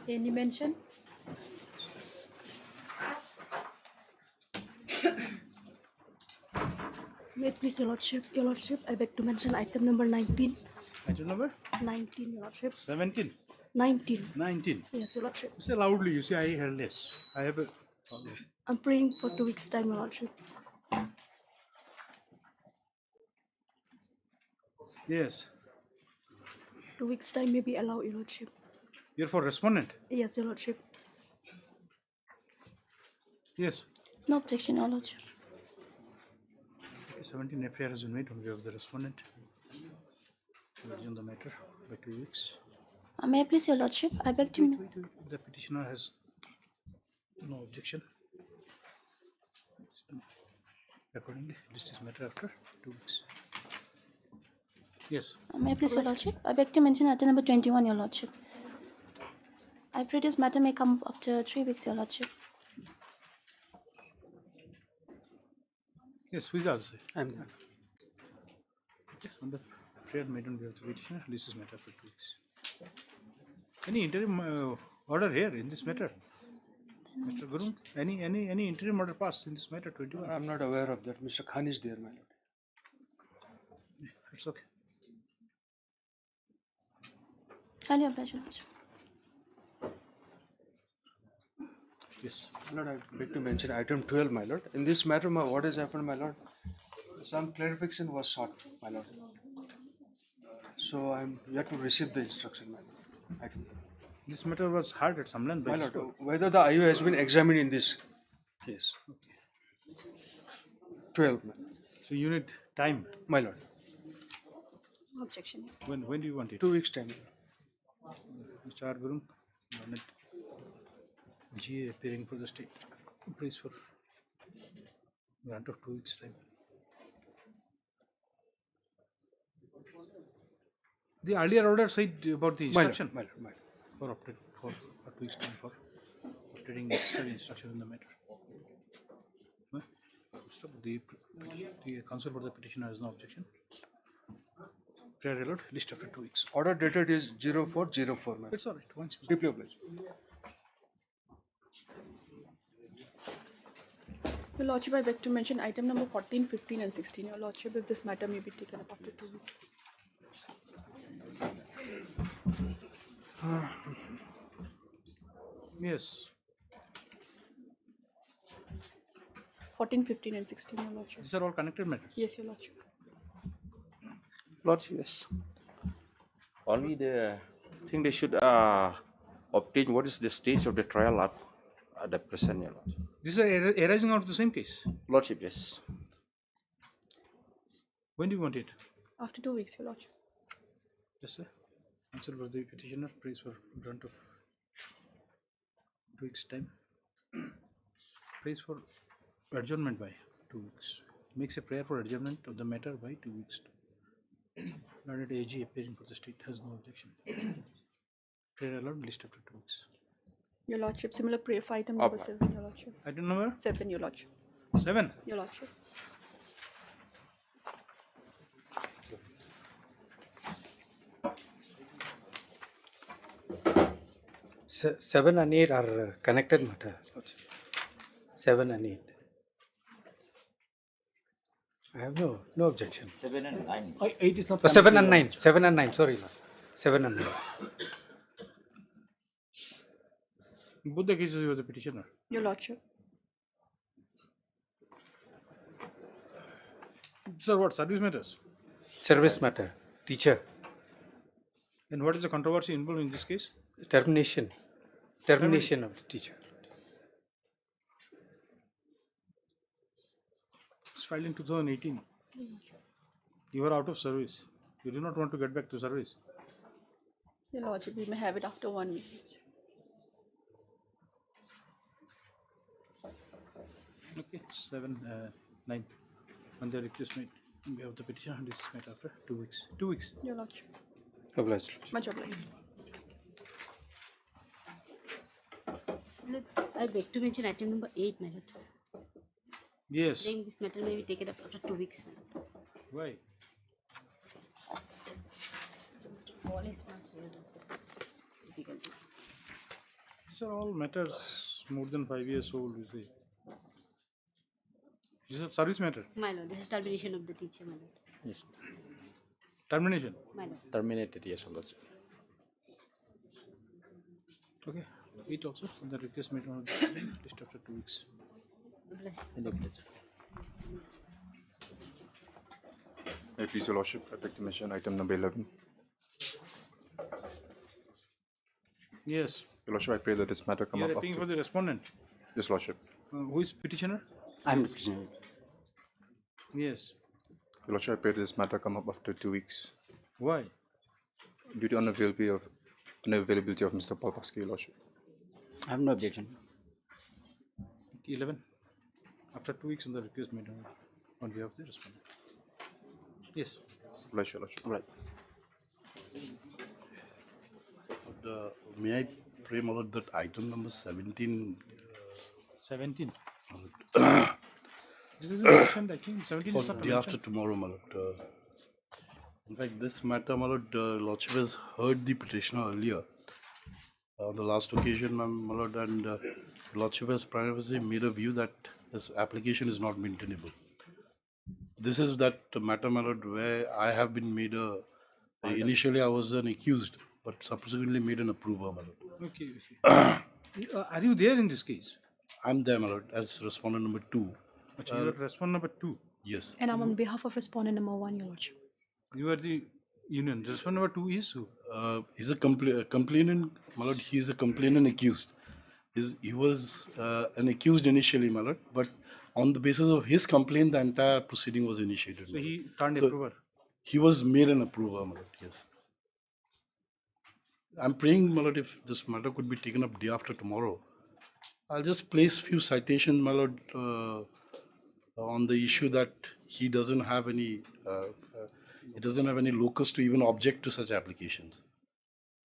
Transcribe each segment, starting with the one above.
Any mention? May it please your lordship, I beg to mention item number 19. Item number? 19, your lordship. 17. 19. 19. Yes, your lordship. Say loudly, you see, I heard less. I have a. I'm praying for 2 weeks' time, your lordship. Yes. 2 weeks' time may be allowed, your lordship. You're for respondent? Yes, your lordship. Yes. No objection, your lordship. 17 FIR has been made on behalf of the respondent. On the matter by 2 weeks. May I please your lordship? I beg to... Wait. The petitioner has no objection. Accordingly, this is matter after 2 weeks. Yes. May I please your lordship? I beg to mention item number 21, your lordship. I pray this matter may come up after 3 weeks, your lordship. Yes, who is also? I'm done. Okay. On the prayer made on behalf of the petitioner, this is matter for 2 weeks. Any interim order here in this matter? Mr. Guru, any interim order passed in this matter 21? I'm not aware of that. Mr. Khan is there, my lord. It's okay. Highly obliged, your lordship. Yes. My lord, I beg to mention item 12, my lord. In this matter, what has happened, my lord? Some clarification was sought, my lord. So I'm yet to receive the instruction, my lord. Item. This matter was heard at some length by My this lord, court. whether the IO has been examined in this case. 12, my lord. So you need time. My lord. No objection. When do you want it? 2 weeks time. Mr. R. Guru, Learned GA appearing for the state. Please for grant of 2 weeks time. The earlier order said about the My lord, instruction my lord. for 2 weeks time for obtaining necessary instruction in the matter. Huh? Stop. The counsel for the petitioner has no objection. Prayer allowed, list after 2 weeks. Order dated is 0404, my lord. It's alright. Once. Deeply obliged. Your lordship, I beg to mention item number 14, 15 and 16. Your lordship, if this matter may be taken up after 2 weeks. Yes. 14, 15 and 16, your lordship. These are all connected matters. Yes, your lordship. Lordship, yes. Only the thing they should obtain what is the stage of the trial at the present, your Lordship. These are arising out of the same case. Lordship, yes. When do you want it? After 2 weeks, your lordship. Yes, sir. Answer for the petitioner. Praise for grant of 2 weeks time. Praise for adjournment by 2 weeks. Makes a prayer for adjournment of the matter by 2 weeks. Learned AG appearing for the state has no objection. Prayer allowed, list after 2 weeks. Your lordship, similar prayer for item number 7, your lordship. Item number 7, your lordship. 7. Your lordship. Seven and 8 are connected matter. 7 and 8. I have no objection. 7 and 9. 8 is not. 7 and 9. 7 and 9. Sorry, Lord. 7 and 9. Both the cases you are the petitioner. Your lordship. Sir, what service matters? Service matter. Teacher. And what is the controversy involved in this case? Termination. Termination of the teacher. It's filed in 2018. You are out of service. You do not want to get back to service. Your lordship, we may have it after 1 week. Okay, 7, 9. On the request made on behalf of the petitioner, this is made after 2 weeks. 2 weeks. Your lordship. Obliged. Much obliged. I beg to mention item number 8, my lord. Yes. Saying this matter may be taken up after 2 weeks, my lord. Why? Mr. Paul is not here. Difficulty. These are all matters more than 5 years old, you see. These are service matter. My lord, this is termination of the teacher, my lord. Yes. Termination. My lord. Terminated, yes, Your Lordship. Okay. It also the request made on the list after 2 weeks. Please, Your Lordship, I'd like to mention item number 11. Yes. Your Lordship, I pray that this matter come You up are appealing after. for the respondent. Yes, Lordship. Who is petitioner? I'm the petitioner. Yes. Your Lordship, I pray that this matter come up after 2 weeks. Why? Due to unavailability of Mr. Paul Paski, Your Lordship. I have no objection. 11. After 2 weeks on the request made on behalf of the respondent. Yes. Bless Your Lordship. Right. May I pray, my lord, that item number 17 17. This is mentioned, I think. 17 for is not day after mentioned. tomorrow, my lord. In fact, this matter, my lord, Lordship has heard the petitioner earlier. On the last occasion, my lord, and Lordship has primarily made a view that this application is not maintainable. This is that matter, my lord, where I have been made a. Initially, I was an accused, but subsequently made an approver, my lord. Okay. Okay. Are you there in this case? I'm there, my lord, as respondent number 2. Actually, you are respondent number 2. Yes. And I'm on behalf of respondent number 1, Your Lordship. You are the union. Respondent number 2 is who? He's a complainant, my lord. He is a complainant accused. He was an accused initially, my lord, but on the basis of his complaint, the entire proceeding was initiated. So my lord. he turned So- approver. He was made an approver, my lord. Yes. I'm praying, my lord, if this matter could be taken up day after tomorrow. I'll just place few citations, my lord, on the issue that he doesn't have any locus to even object to such applications.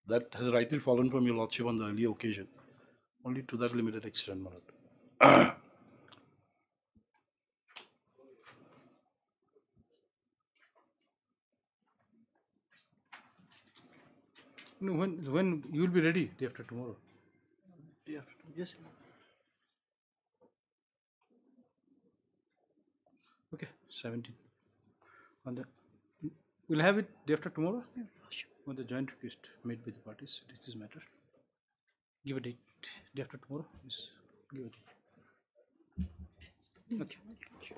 That has rightly fallen from your lordship on the earlier occasion. Only to that limited extent, my lord. No, when you will be ready day after tomorrow? Day after, yes. Okay, 17. On the, we'll have it day after tomorrow. On the joint request made by the parties. This is matter. Give a date. Day after tomorrow. Yes. Give a date. Okay.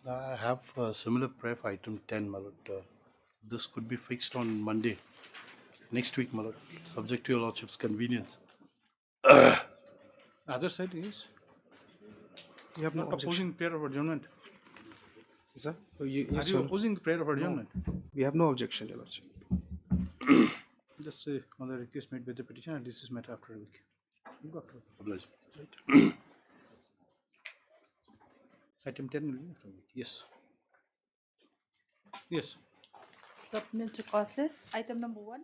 I have a similar prayer for item 10, my lord. This could be fixed on Monday, next week, my lord, subject to your lordship's convenience. Other side is You have no not objection. opposing prayer of adjournment. Sir? Are Yes, you sir. opposing the prayer of adjournment? We have no objection, Your Lordship. Just say on the request made by the petitioner, this is matter after a week. You got to Oblige. item 10 will be after a week. Yes. Yes. Submit to causeless. Item number 1.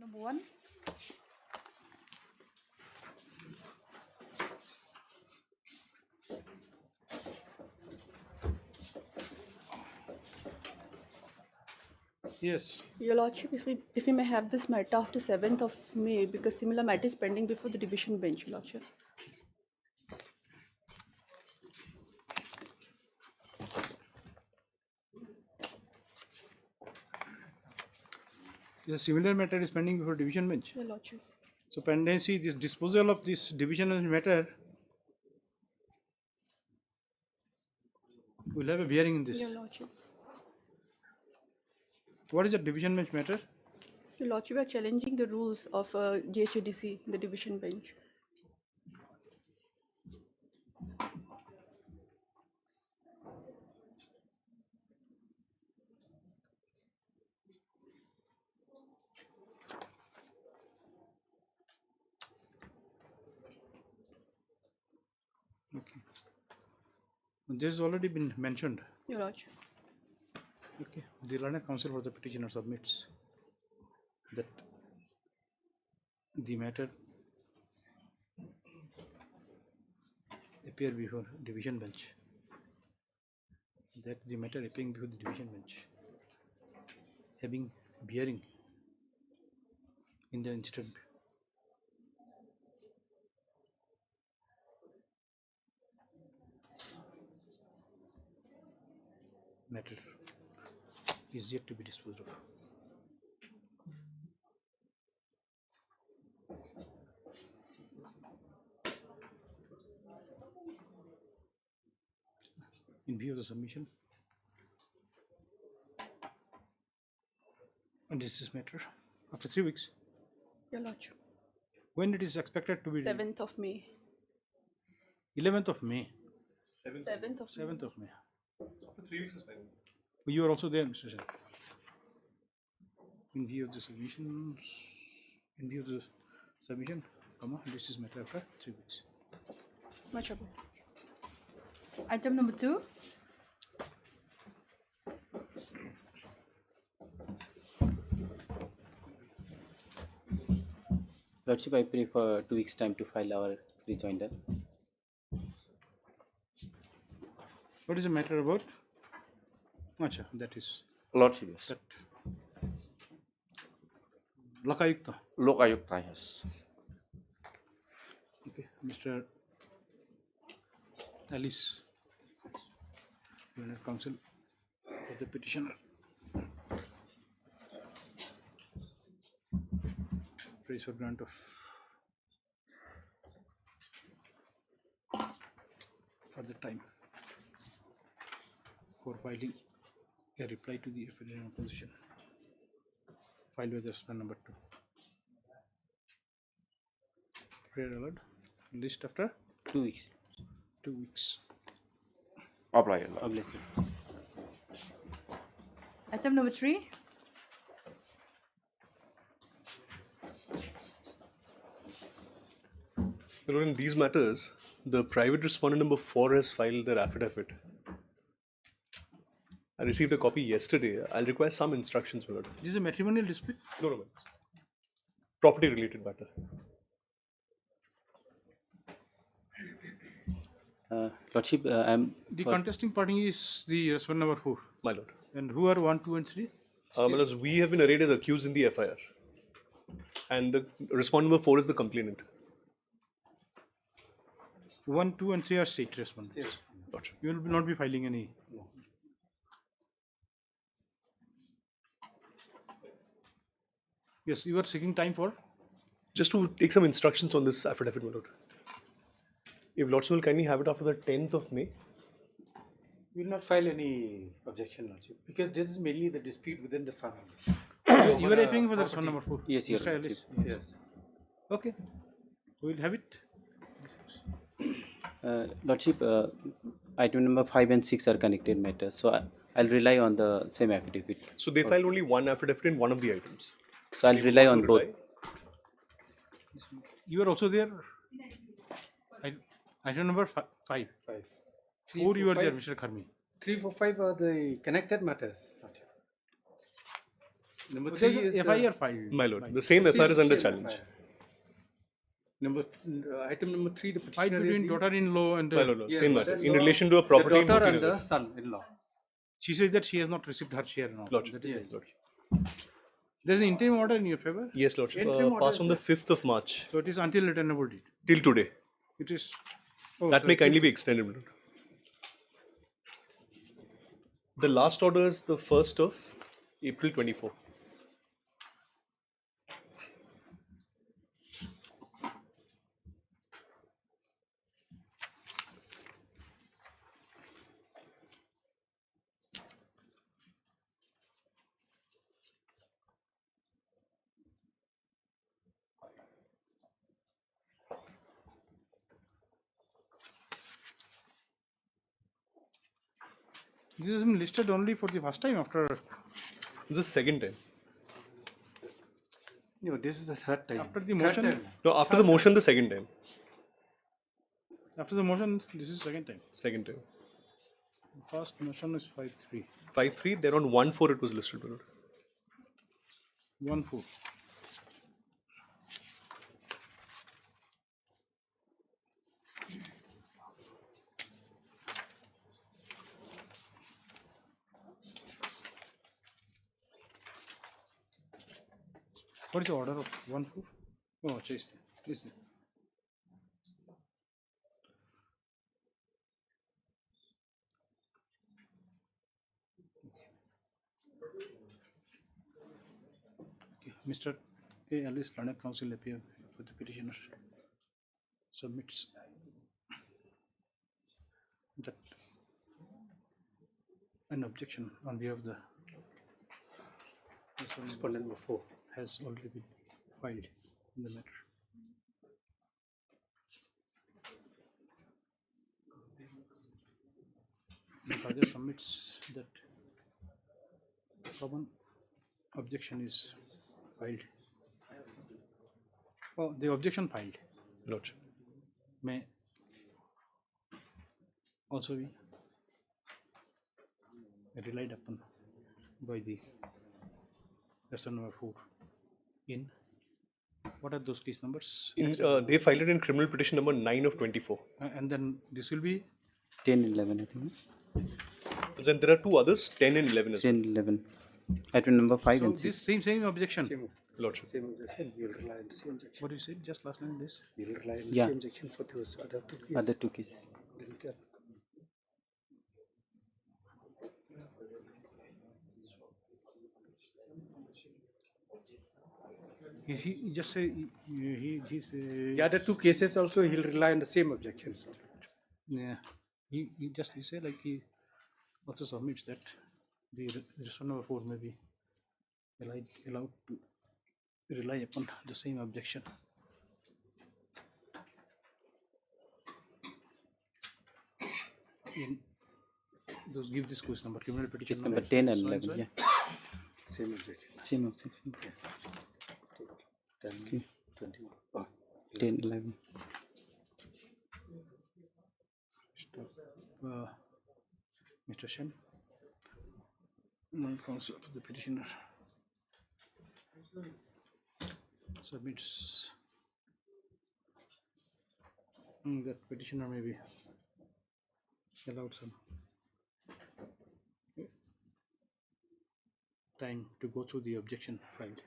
Number 1. Yes. Your Lordship, if we may have this matter after 7th of May, because similar matter is pending before the division bench, Your Lordship. A similar matter is pending before division bench. Your Lordship. So pendency, this disposal of this divisional matter will have a bearing in this. Your Lordship. What is the division bench matter? Your Lordship, we are challenging the rules of GHADC, the division bench. Okay. This has already been mentioned. Your Lordship. Okay. The learned counsel for the petitioner submits that the matter appear before division bench. That the matter appearing before the division bench having bearing in the instant matter is yet to be disposed of. In view of the submission and this is matter after 3 weeks, Your Lordship. when it is expected to be 7th of May. 11th of May. 7th of 7th of May. After 3 weeks is fine. You are also there, Mr. Shah. In view of the submission, this is matter after 3 weeks. Much about. Item number 2. Lordship, I pray for 2 weeks time to file our rejoinder. What is the matter about? Acha, that is Lordship, yes. that Lokayukta. Lokayukta, yes. Okay, Mr. Alice, Learned Counsel for the petitioner. Praise for grant of for the time for filing a reply to the affidavit of opposition filed with respondent number 2. Prayer allowed. List after 2 weeks. 2 weeks. Apply, Your Lord. God bless you. Item number 3. In these matters, the private respondent number 4 has filed their affidavit. I received a copy yesterday. I'll require some instructions, my lord. This is a matrimonial dispute. No, no. Property related matter. Lordship, I'm The for- contesting party is the respondent number 4. My lord. And who are 1, 2, and 3? My lords, we have been arraigned as accused in the FIR. And the respondent number 4 is the complainant. 1, 2, and 3 are state respondents. Gotcha. You will not be filing any. Yes, you are seeking time for? Just to take some instructions on this affidavit, my lord. If lords will kindly have it after the 10th of May. We will not file any objection, Lordship, because this is mainly the dispute within the family. You are appealing for the respondent number 4. Yes, Your Mr. Lordship. Ellis. Yes. Okay. We will have it. Lordship, item number 5 and 6 are connected matters, so I'll rely on the same affidavit. So they filed only one affidavit in one of the items. So I'll rely on both. You are also there. Item number 5. 5. 4 you are there, Mr. Kharmi. 3, 4, 5 are the connected matters, Lordship. Number There's 3 is a FIR filed. my lord. by- The same FIR is under Same challenge. FIR. Item number 3, the Fight petitioner is between the, daughter-in-law and My lord, yeah, same matter. In daughter-in-law, relation to a the property in daughter Bhutan and the as well. son-in-law. she says that she has not received her share now. Lordship. That is Yes. the There's an interim order in your favor. Yes, lordship. Interim order Passed on the 5th of March So it is until returnable date. till today. It is. Oh, That so may it kindly is- be extended, my lord. The last order is the 1st of April 24. This has been listed only for the first time after This is the second time. No, this is the third time. after the Third motion. time. No, after the motion, the second time. After the motion, this is second time. Second time. First motion is 5-3. 5-3, then on 1-4 it was listed, my lord. 1-4. What is the order of 1-4? Oh, chase. Listen. Mr. A. Alice Lanak Council appear for the petitioner submits that an objection on behalf of the Respondent number 4. has already been filed in the matter. The father submits that common objection is filed. Oh, the objection filed Lordship. may also be relied upon by the person number 4 in what are those case numbers? They filed it in criminal petition number 9 of 24. And then this will be 10, 11, I think. Then there are two others, 10 and 11 as well. 10, 11. Item number 5 so and this 6. same objection. Lordship. Same objection. You'll rely on the same objection. What you said just last night? This You'll rely on the Yeah. same objection for those other two cases. Other 2 cases. Didn't tell. he just say he's The other two cases also he'll rely on the same objections. yeah he say like he also submits that the respondent number 4 may be allowed to rely upon the same objection. In those give this case number criminal petition Case number 10 and so 11. so. Yeah. Same objection. Same objection. 10, Okay. 21. Oh, 10, 11. Mr. Shen, counsel of the petitioner, submits that petitioner may be allowed some time to go through the objection filed.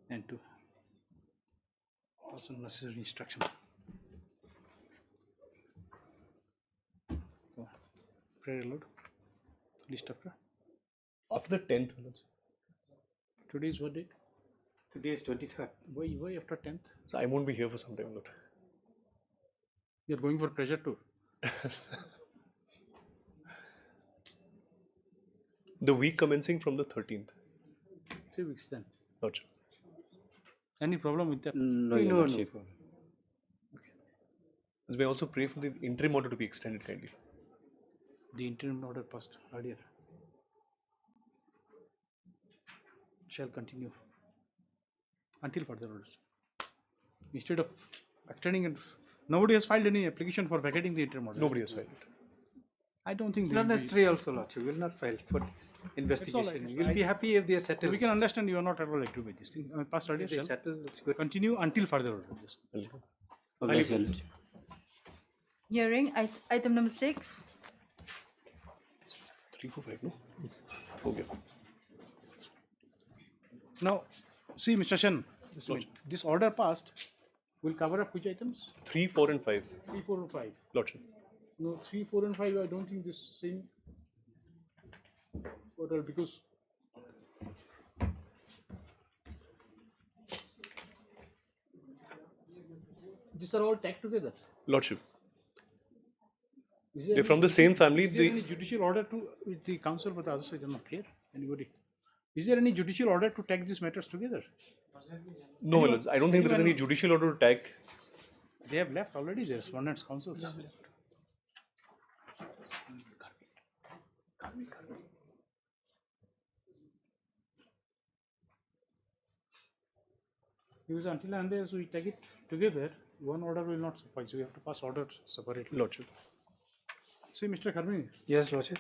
And to pass on necessary instruction. Prayer allowed. List after. After the 10th. Today is what date? today is 23rd. Why after 10th? So I won't be here for some time, Lord. You're going for pressure tour. The week commencing from the 13th. 3 weeks then. Lordship. Any problem with that? No, No, Your no. Lordship. May I also pray for the interim order to be extended kindly. The interim order passed earlier shall continue until further orders. Instead of extending it Nobody has filed any application for vacating the interim order. Nobody has filed it. I don't think Not necessary also, Lordship. We will not file for investigation. We will be happy if they settle. We can understand you are not at all active with this thing. Past earlier If they shall settle, that's good. continue until further order. Just Hearing item number 6. 3, 4, 5, no? Okay. Now, see, Mr. Shen, this order passed will cover up which items? 3, 4, and 5. 3, 4, and 5. Lordship. No, 3, 4, and 5. I don't think this same order because these are all tagged together. Lordship. Is there They're from the same family. Is there any judicial order to with the council, but the other side are not clear? Anybody? Is there any judicial order to tag these matters together? No, my lords. I don't think there is any judicial order to tag. They have left already. Their respondents' councils. Because until and unless we take it together, one order will not suffice. We have to pass orders separately. Lordship. See, Mr. Karmi, Yes, Lordship.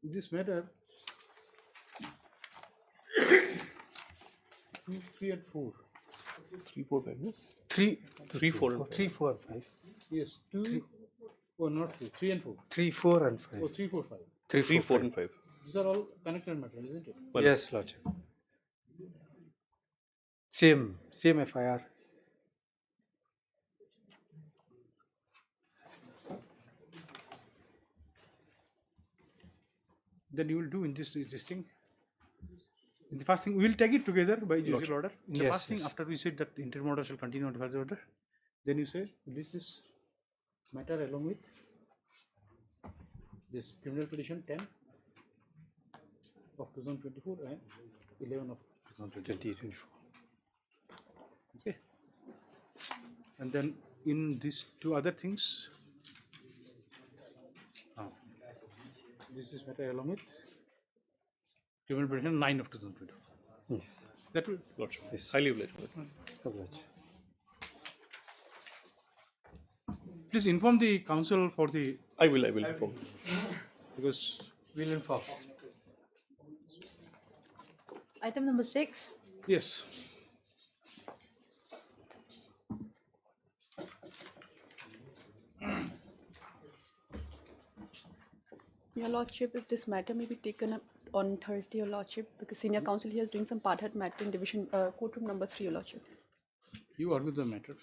this matter 2, 3, and 4. 3, 4, 5, no? 3, 3, 4, and 5. 3, 4, 5. Yes, 2. Oh, not 3. 3 and 4. 3, 4, and 5. Oh, 3, 4, 5. 3, 4, and 5. These are all connected matters, isn't it? Yes, Lordship. Same FIR. Then you will do in this thing. In the first thing, we will take it together by judicial order. In the Yes, first thing, yes. after we said that interim order shall continue on further order, then you say this matter along with this criminal petition 10 of 2024 and 11 of 2024. Okay. And then in these two other things, this is matter along with criminal petition 9 of 2024. Yes. That will. Lordship. Yes. Highly obliged. Please inform the council for the. I will inform. Because we'll inform. Item number 6. Yes. Your Lordship, if this matter may be taken up on Thursday, Your Lordship, because senior counsel here is doing some part-head matter in division courtroom number 3, Your Lordship. You argue the matter.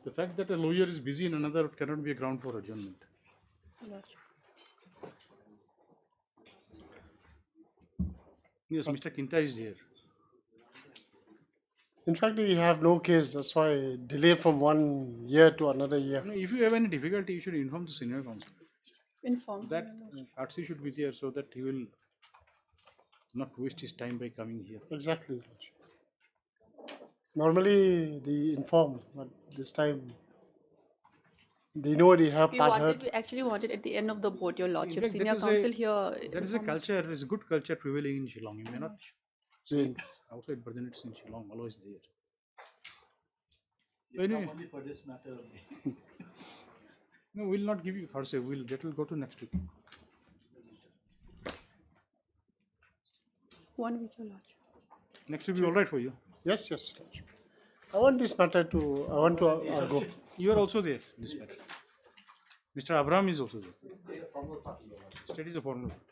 The fact that a lawyer is busy in another cannot be a ground for adjournment. Your Lordship. Yes, Mr. Kinta is here. In fact, we have no case. That's why delay from 1 year to another year. No, if you have any difficulty, you should inform the senior counsel. Inform. That RC should be there so that he will not waste his time by coming here. Exactly. Normally, they inform, but this time they know they have We part-heard. actually wanted at the end of the board, Your Lordship. In fact, Senior counsel here. There is a culture, there is a good culture prevailing in Shillong. You may not see Then- it outside, but then it's in Shillong, always there. Anyway, Only for this matter. no, we'll not give you Thursday. That will go to next week. 1 week, Your Lordship. Next week will be all right for you. Yes, yes. Lordship. I want this matter to. I want to go. You are also there. This matter. Mr. Abraham is also there. State is a formal party.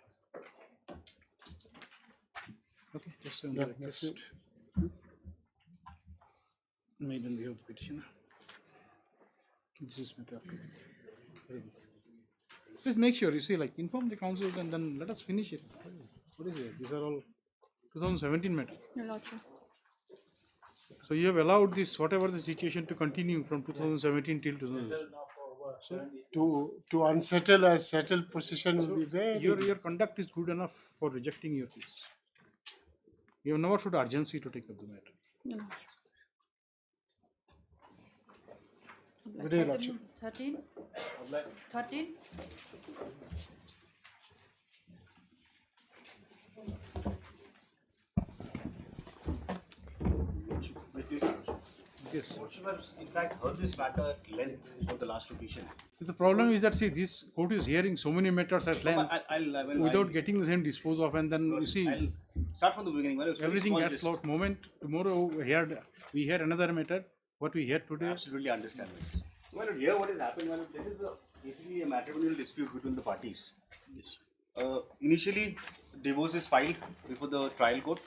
Okay, just on the request made on behalf of the petitioner. This is matter. Please make sure, you see, like, inform the council and then let us finish it. What is it? These are all 2017 matter. Your Lordship. So you have allowed this, whatever the situation, to continue from 2017 till 2000. So To unsettle a settled position will be very. your conduct is good enough for rejecting your case. You have never showed urgency to take up the matter. Your Lordship. Good day, Lordship. 13. 13. Yes. In fact, heard this matter at length for the last occasion. So the problem is that, see, this court is hearing so many matters at length without getting the same disposed of, and then you see, I'll start from the beginning. Well, it's very everything small gets gist. lost. Moment tomorrow we hear another matter. What we hear today. Absolutely understand this. Well, here what has happened, well, this is basically a matrimonial dispute between the parties. Yes. Initially, divorce is filed before the trial court,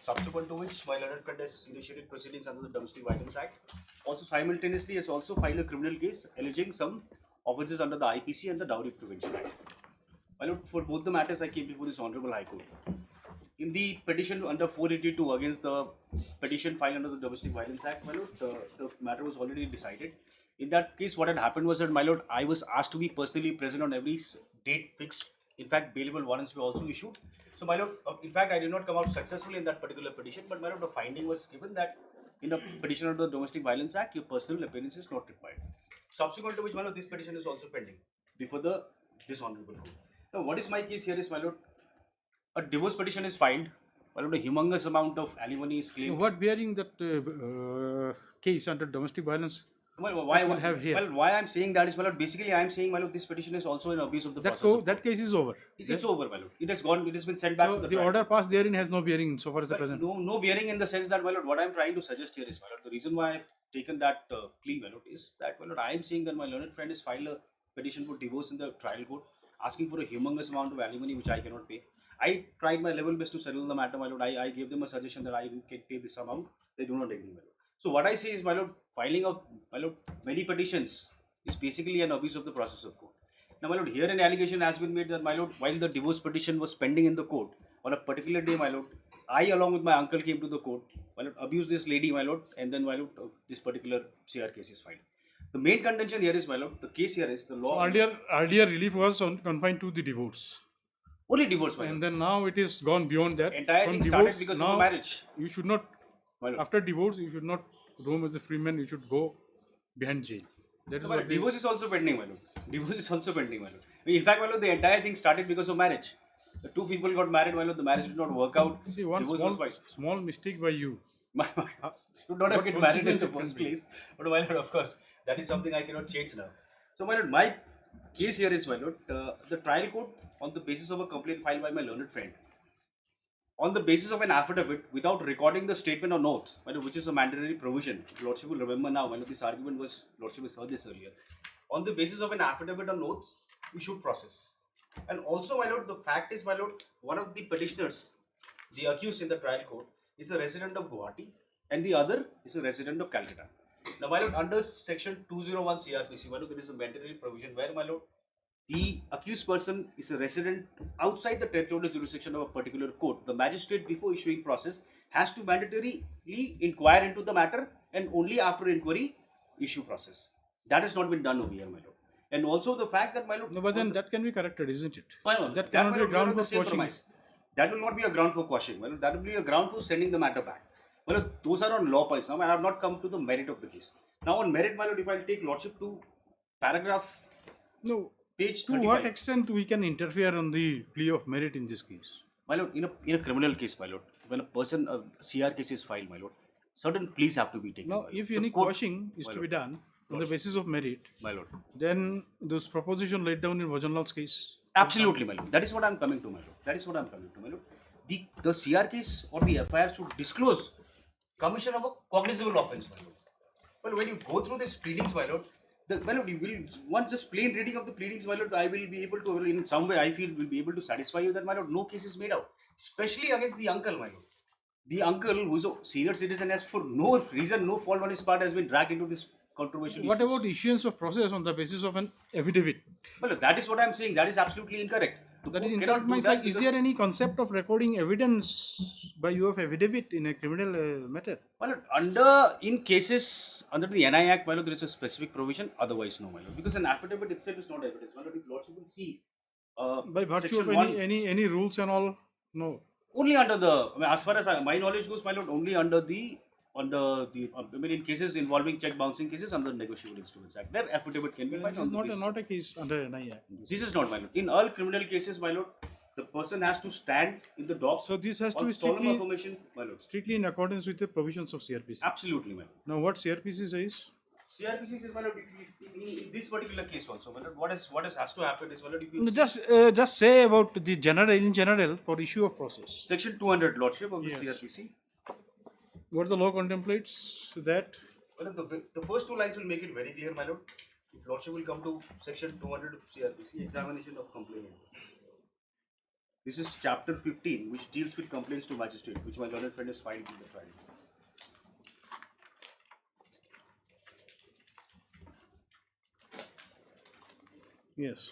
subsequent to which my learned friend has initiated proceedings under the Domestic Violence Act. Also, simultaneously, has also filed a criminal case alleging some offences under the IPC and the Dowry Prevention Act. Well, for both the matters, I came before this Honorable High Court. In the petition under 482 against the petition filed under the Domestic Violence Act, my lord, the matter was already decided. In that case, what had happened was that, my lord, I was asked to be personally present on every date fixed. In fact, bailable warrants were also issued. So, my lord, in fact, I did not come out successfully in that particular petition, but my lord, the finding was given that in a petition under the Domestic Violence Act, your personal appearance is not required. Subsequent to which, my lord, this petition is also pending before this Honorable Court. Now, what is my case here is, my lord, a divorce petition is filed, my lord, a humongous amount of alimony is claimed. What bearing that case under domestic violence? Well, why will have here? Well, why I'm saying that is, my lord, basically I am saying, my lord, this petition is also an abuse of the process. That case is over. It's over, my lord. It has gone. It has been sent back to the the trial. order passed therein has no bearing so far as the present. No bearing in the sense that, my lord, what I'm trying to suggest here is, my lord, the reason why I've taken that plea, my lord, is that, my lord, I am saying that my learned friend has filed a petition for divorce in the trial court, asking for a humongous amount of alimony which I cannot pay. I tried my level best to settle the matter, my lord. I gave them a suggestion that I can pay this amount. They do not agree, my lord. So what I say is, my lord, filing of, my lord, many petitions is basically an abuse of the process of court. Now, my lord, here an allegation has been made that, my lord, while the divorce petition was pending in the court, on a particular day, my lord, I along with my uncle came to the court, my lord, abused this lady, my lord, and then, my lord, this particular CR case is filed. The main contention here is, my lord, the case here is the law. So earlier relief was confined to the divorce. Only divorce, my lord. And then now it is gone beyond that. Entire thing started because of a marriage. You should not, after divorce, you should not roam as a free man, you should go behind jail. That is what divorce is also pending, my lord. Divorce is also pending, my lord. In fact, my lord, the entire thing started because of marriage. The two people got married, my lord, the marriage did not work out. See, one small mistake by you. Should not have get married in the first place. But, my lord, of course, that is something I cannot change now. So, my lord, my case here is, my lord, the trial court, on the basis of a complaint filed by my learned friend, on the basis of an affidavit, without recording the statement on oath, which is a mandatory provision. Lordship will remember now, this argument was, Lordship has heard this earlier. On the basis of an affidavit on oath, we should process. And also, my lord, the fact is, my lord, one of the petitioners, the accused in the trial court, is a resident of Guwahati, and the other is a resident of Calcutta. Now, my lord, under section 201 CRPC, my lord, there is a mandatory provision where, my lord, the accused person is a resident outside the territorial jurisdiction of a particular court. The magistrate, before issuing process, has to mandatorily inquire into the matter, and only after inquiry, issue process. That has not been done over here, my lord. And also the fact that, my lord... No, but then that can be corrected, isn't it? My lord, that cannot be a ground for quashing. That will not be a ground for quashing. My lord, that will be a ground for sending the matter back. My lord, those are on law points. Now, I have not come to the merit of the case. Now, on merit, my lord, if I take Lordship to paragraph... No. Page to 35. what extent we can interfere on the plea of merit in this case? My lord, in a criminal case, my lord, when a CR case is filed, my lord, certain pleas have to be taken. Now, if any quashing is to be done on the basis of merit, my lord, then those proposition laid down in Vajanlal's case. Absolutely, my lord. That is what I am coming to, my lord. That is what I am coming to, my lord. The CR case or the FIR should disclose commission of a cognizable offence, my lord. Well, when you go through these pleadings, my lord, once just plain reading of the pleadings, my lord, I will be able to, in some way, I feel, will be able to satisfy you that, my lord, no case is made out. Especially against the uncle, my lord. The uncle, who is a senior citizen, has for no reason, no fault on his part, has been dragged into this controversial What about issuance of process on the basis of an affidavit? Well, that is what I am saying. That is absolutely incorrect. That is incorrect. Is there any concept of recording evidence by you of affidavit in a criminal matter? Well, in cases under the NI Act, my lord, there is a specific provision. Otherwise, no, my lord, because an affidavit itself is not evidence. My lord, if Lordship will see by virtue of any rules and all, no. Only under the, as far as my knowledge goes, my lord, only under in cases involving check bouncing cases under the Negotiable Instruments Act, their affidavit can be filed. This is not a case under NI Act. This is not, my lord. In all criminal cases, my lord, the person has to stand in the dock. So this has to on be solemn strictly, affirmation, my lord. strictly in accordance with the provisions of CRPC. Absolutely, my lord. Now what CRPC says? CRPC says, my lord, in this particular case also, my lord, what has to happen is, my lord, if you No, see just say about the general, in general, for issue of process. section 200, lordship of the Yes. CRPC. What the law contemplates that. Well, the first two lines will make it very clear, my lord. If lordship will come to section 200 of CRPC, examination of complainant. This is chapter 15, which deals with complaints to magistrate, which my learned friend has filed in the trial. Yes.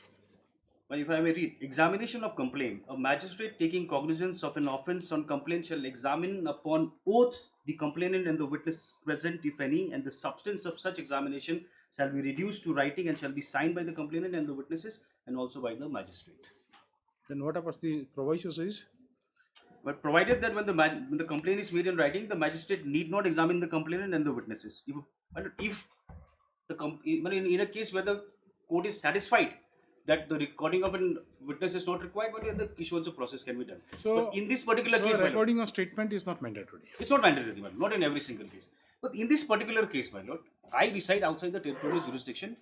Well, if I may read, examination of complaint. A magistrate taking cognizance of an offence on complaint shall examine upon oath the complainant and the witness present, if any, and the substance of such examination shall be reduced to writing and shall be signed by the complainant and the witnesses and also by the magistrate. Then what about the proviso says? But provided that when the complaint is made in writing, the magistrate need not examine the complainant and the witnesses. If in a case where the court is satisfied that the recording of a witness is not required, but the issuance of process can be done. So but in this particular case, recording of statement is not mandatory. It's not mandatory, my lord, not in every single case. But in this particular case, my lord, I reside outside the territorial jurisdiction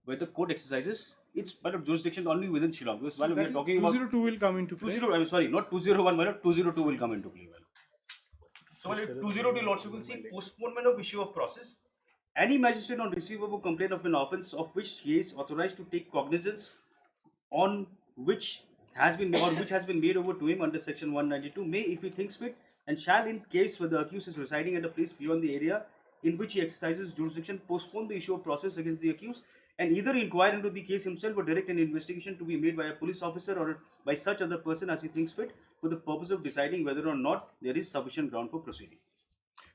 where the court exercises its jurisdiction only within Shillong. Because while we are talking about 202 will come into play. I'm sorry, not 201, my lord, 202 will come into play. My lord. So, my lord, 202 lordship will see postponement of issue of process. Any magistrate on receipt of a complaint of an offence of which he is authorized to take cognizance on which has been made over to him under section 192 may, if he thinks fit, and shall, in case where the accused is residing at a place beyond the area in which he exercises jurisdiction, postpone the issue of process against the accused and either inquire into the case himself or direct an investigation to be made by a police officer or by such other person as he thinks fit for the purpose of deciding whether or not there is sufficient ground for proceeding.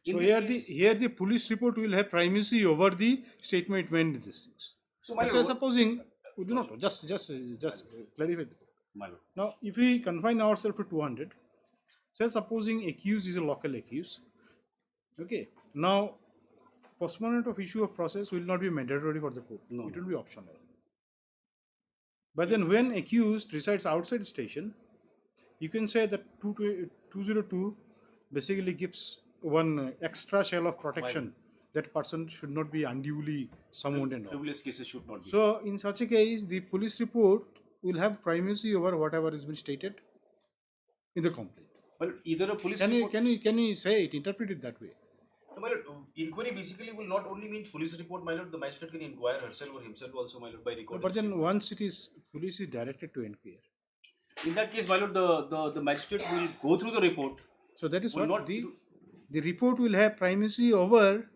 So here the police report will have primacy over the statement made in these things. So, my So lord, supposing, just clarify. my lord. Now, if we confine ourselves to 200, say supposing accused is a local accused, okay. Now, postponement of issue of process will not be mandatory for the court. No. It will be optional. But then when accused resides outside station, you can say that 202 basically gives one extra shell of protection. That person should not be unduly summoned and all. Frivolous cases should not be. So, in such a case, the police report will have primacy over whatever has been stated in the complaint. Well, either a police Can report. you say it, interpret it that way? No, my lord, inquiry basically will not only mean police report, my lord. The magistrate can inquire herself or himself also, my lord, by recording. But then once it is, police is directed to inquire. In that case, my lord, the magistrate will go through the report. So that is Will what not the report will have primacy over.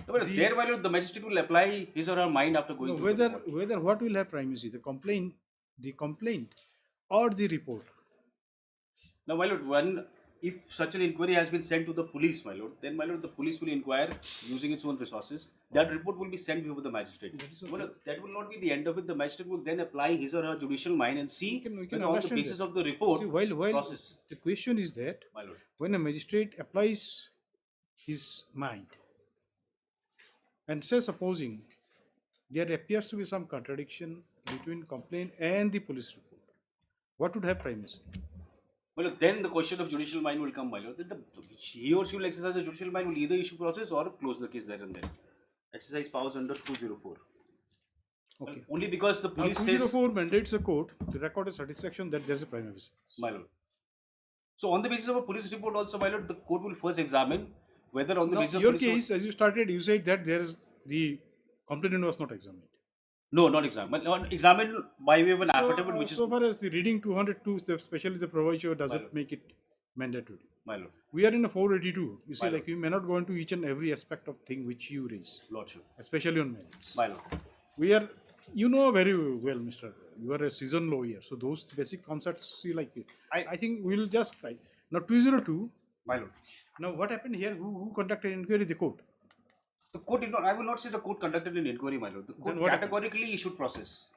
No, but there, my lord, the magistrate will apply his or her mind after going through the report. Whether what will have primacy, the complaint or the report. Now, my lord, if such an inquiry has been sent to the police, my lord, then, my lord, the police will inquire using its own resources. That report will be sent before the magistrate. Okay. Well, that will not be the end of it. The magistrate will then apply his or her judicial mind and see whether on the basis of the report, See, while process. the question is that My lord. when a magistrate applies his mind and say supposing there appears to be some contradiction between complaint and the police report, what would have primacy? Well, then the question of judicial mind will come, my lord. Then he or she will exercise the judicial mind, will either issue process or close the case there and then. Exercise powers under 204. Okay. Well, only because the Now, police says, 204 mandates the court to record a satisfaction that there is a primacy. my lord. So on the basis of a police report also, my lord, the court will first examine whether on the Now, basis of your police case, as you started, you said that there is the complainant was not examined. No, not examined. Not examined by way of an affidavit, which is so far as the reading 202, especially the proviso, doesn't lord. make it mandatory. my lord. We are in a 482. You see, My like you may not go into each and every aspect of thing which you raise, Lordship. especially on merits. My lord. We are, you know very well, Mr. You are a seasoned lawyer, so those basic concepts, see, like I think we will just try. Now 202. My lord. Now what happened here? Who conducted inquiry? The court. The court did not, I will not say the court conducted an inquiry, my lord. The court Then what categorically issued process.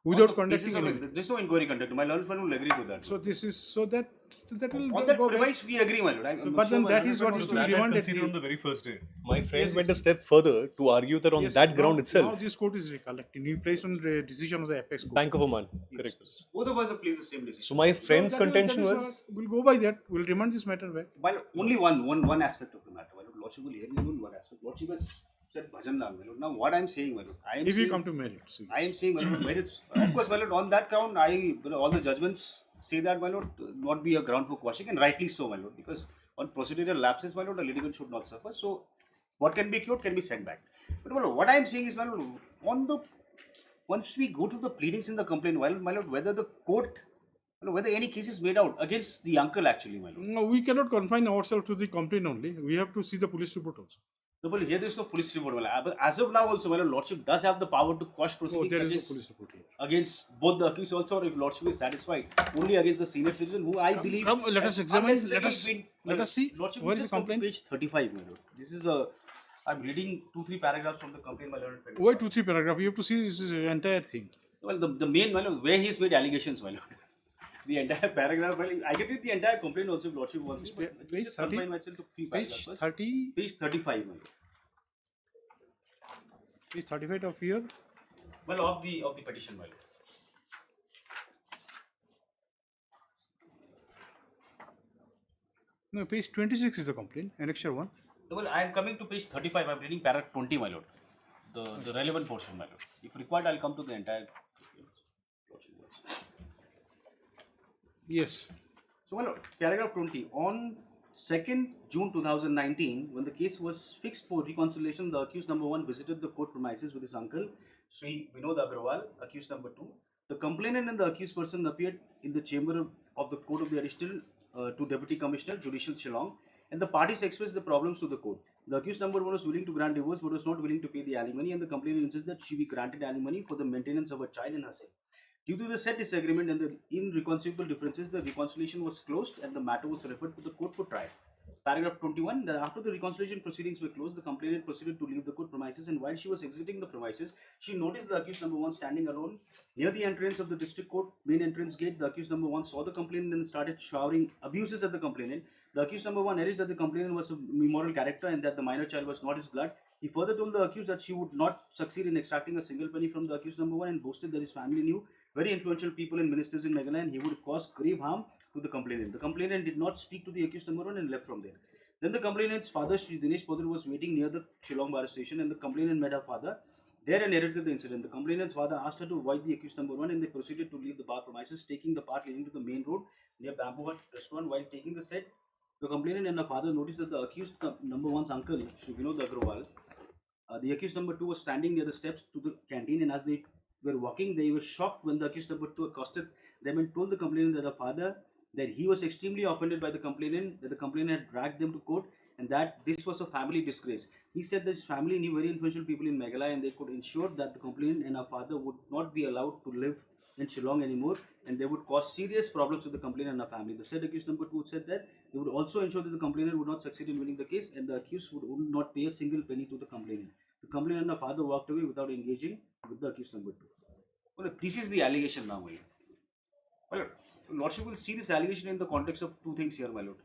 Without On the basis conducting of an it, there's no inquiry conducted. My lord will agree to that. So this is so that So that will On that go back. premise, we agree, my lord. So, but then that is what is to be That I remanded. conceded on the very first day. My friend Yes, went a yes. step further to argue that on Yes, that now- ground itself, Now this court is recollecting. He placed on the decision of the apex court. Bank of Oman, correct. Both of us have placed the same decision. So my friend's that will- contention that is was, what- we'll go by that. We'll remand this matter back. While only one aspect of the matter. My lord, Lordship will hear me on one aspect. Lordship has said bhajan naam, my lord. Now what I am saying, my lord, I am If you saying, come to merits. I am saying, my lord, merits. Of course, my lord, on that count, all the judgments say that, my lord, not be a ground for quashing, and rightly so, my lord, because on procedural lapses, my lord, the litigant should not suffer. So what can be cured can be sent back. But my lord, what I am saying is, my lord, once we go to the pleadings in the complaint, my lord, whether the court, whether any case is made out against the uncle, actually, my lord. No, we cannot confine ourselves to the complaint only. We have to see the police report also. No, but here there is no police report. My lord. But as of now, also, my lord, Lordship does have the power to quash proceedings there is no against, police report here. against both the accused also, or if Lordship is satisfied, only against the senior citizen, who I believe. Let us has examine. unnecessarily Let us see. Lordship, Where is the just come to complaint? page 35, my lord. This is a. I'm reading 2-3 paragraphs from the complaint, my lord. Why 2-3 paragraph? You have to see this is the entire thing. Well, the main, my lord, where he's made allegations, my lord. The entire paragraph, well, I can read the entire complaint also if Lordship wants to. But Page just 30. confine myself to 3 Page paragraphs first. 30. Page 35, my lord. Page 35 of here. Well, of the petition, my lord. No, page 26 is the complaint. Annexure 1. Well, I am coming to page 35. I am reading paragraph 20, my lord. The relevant portion, my lord. If required, I will come to the entire. Yes. So, my lord, paragraph 20. On 2nd June 2019, when the case was fixed for reconciliation, the accused number 1 visited the court premises with his uncle, Sri Vinod Agrawal, accused number 2. The complainant and the accused person appeared in the chamber of the court of the additional to Deputy Commissioner, Judicial Shillong, and the parties expressed the problems to the court. The accused number 1 was willing to grant divorce but was not willing to pay the alimony, and the complainant insists that she be granted alimony for the maintenance of a child in herself. Due to the said disagreement and the irreconcilable differences, the reconciliation was closed and the matter was referred to the court for trial. Paragraph 21, that after the reconciliation proceedings were closed, the complainant proceeded to leave the court premises, and while she was exiting the premises, she noticed the accused number 1 standing alone near the entrance of the district court main entrance gate. The accused number 1 saw the complainant and started showering abuses at the complainant. The accused number 1 alleged that the complainant was of immoral character and that the minor child was not his blood. He further told the accused that she would not succeed in extracting a single penny from the accused number 1, and boasted that his family knew very influential people and ministers in Meghalaya, and he would cause grave harm to the complainant. The complainant did not speak to the accused number 1 and left from there. Then the complainant's father, Shri Dinesh Podar, was waiting near the Shillong bar station, and the complainant met her father there and narrated the incident. The complainant's father asked her to avoid the accused number 1, and they proceeded to leave the bar premises, taking the path leading to the main road near Bamboo Hut restaurant. While taking the set, the complainant and her father noticed that the accused number 1's uncle, Shri Vinod Agrawal, the accused number 2 was standing near the steps to the canteen, and as they were walking, they were shocked when the accused number 2 accosted them and told the complainant that the father, that he was extremely offended by the complainant, that the complainant had dragged them to court, and that this was a family disgrace. He said that his family knew very influential people in Meghalaya, and they could ensure that the complainant and her father would not be allowed to live in Shillong anymore, and they would cause serious problems to the complainant and her family. The said accused number 2 said that they would also ensure that the complainant would not succeed in winning the case, and the accused would not pay a single penny to the complainant. The complainant and her father walked away without engaging with the accused number 2. Well, this is the allegation now, my lord. Well, Lordship will see this allegation in the context of two things here, my lord.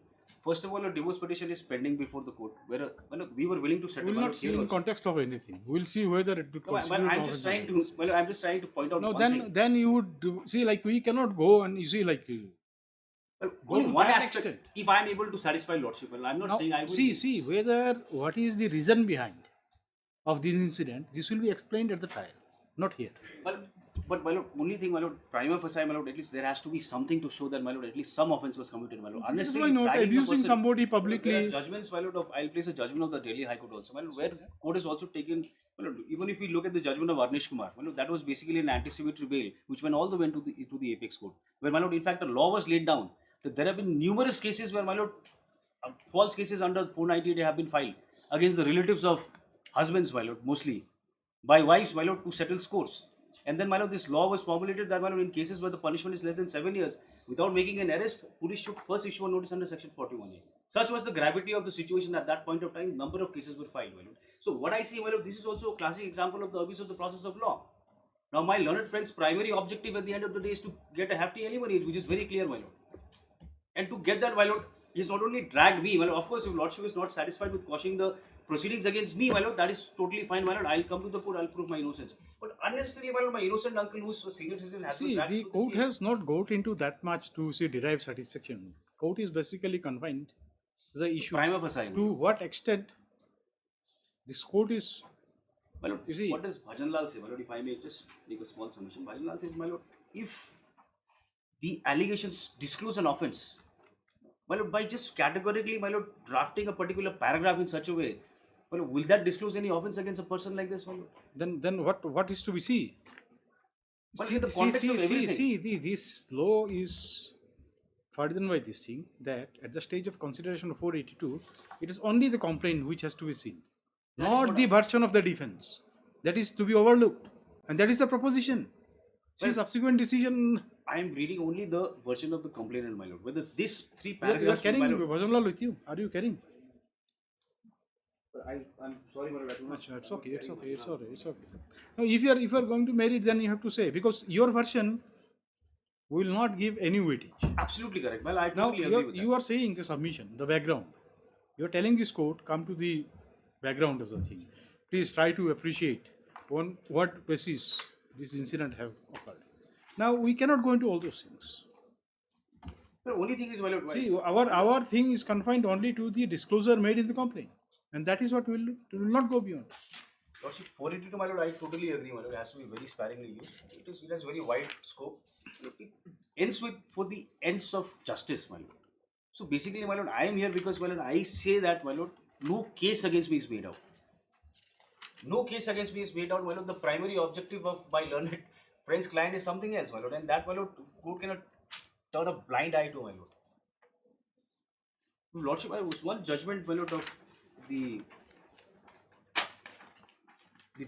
First of all, a divorce petition is pending before the court, where we were willing to settle. We will not see in context of anything. We will see whether it becomes. No, I'm just trying to. Well, I'm just trying to point out. No, one thing. then you would see, like, we cannot go and you see, like. Well, go only to one that aspect. extent. If I'm able to satisfy Lordship, well, I'm not Now, saying I will. see whether what is the reason behind of this incident. This will be explained at the trial, not here. But my lord, only thing, my lord, prima facie, my lord, at least there has to be something to show that, my lord, at least some offence was committed, my lord. Why not abusing somebody publicly? There are judgments, my lord, I'll place a judgment of the Delhi High Court also, my lord, where court has also taken, my lord, even if we look at the judgment of Arnish Kumar, my lord, that was basically an anticipatory bail, which went all the way to the apex court, where, my lord, in fact, a law was laid down. That there have been numerous cases where, my lord, false cases under 498 have been filed against the relatives of husbands, my lord, mostly by wives, my lord, to settle scores. And then, my lord, this law was formulated that, my lord, in cases where the punishment is less than 7 years, without making an arrest, police should first issue a notice under section 41A. Such was the gravity of the situation at that point of time. Number of cases were filed, my lord. So what I say, my lord, this is also a classic example of the abuse of the process of law. Now, my learned friend's primary objective at the end of the day is to get a hefty alimony, which is very clear, my lord. And to get that, my lord, he's not only dragged me, my lord, of course, if lordship is not satisfied with quashing the proceedings against me, my lord, that is totally fine, my lord. I'll come to the court, I'll prove my innocence. But unnecessarily, my lord, my innocent uncle who's a senior citizen has been See, dragged the into this court case. has not got into that much to say derive satisfaction. Court is basically confined to the issue Prima facie. to what extent this court is. My lord, You see, what does Bhajan Lal say, my lord? If I may just make a small submission, Bhajan Lal says, my lord, if the allegations disclose an offence, my lord, by just categorically, my lord, drafting a particular paragraph in such a way, my lord, will that disclose any offence against a person like this, my lord? then what is to be seen? Well, in the context of everything. This law is further by this thing that at the stage of consideration of 482, it is only the complaint which has to be seen, not the version of the defense. That is to be overlooked, and that is the proposition. See, Well, subsequent decision. I am reading only the version of the complainant, my lord. Whether this three You paragraphs, are carrying my lord, Bhajan Lal with you. Are you carrying? I'm sorry, my lord. I do not- It's okay. It's okay. It's okay. It's okay. Now, if you are going to marry it, then you have to say, because your version will not give any weightage. Absolutely correct. Well, I Now totally agree with that. you are saying the submission, the background. You are telling this court, come to the background of the thing. Please try to appreciate on what basis this incident have occurred. Now we cannot go into all those things. The only thing is, my lord, See, our thing is confined only to the disclosure made in the complaint, and that is what we will do. We will not go beyond. Lordship, 482, my lord, I totally agree, my lord. It has to be very sparingly used. It has very wide scope. It ends with for the ends of justice, my lord. So basically, my lord, I am here because, my lord, I say that, my lord, no case against me is made out. No case against me is made out, my lord. The primary objective of my learned friend's client is something else, my lord, and that, my lord, court cannot turn a blind eye to, my lord. Lordship, I was one judgment, my lord, of the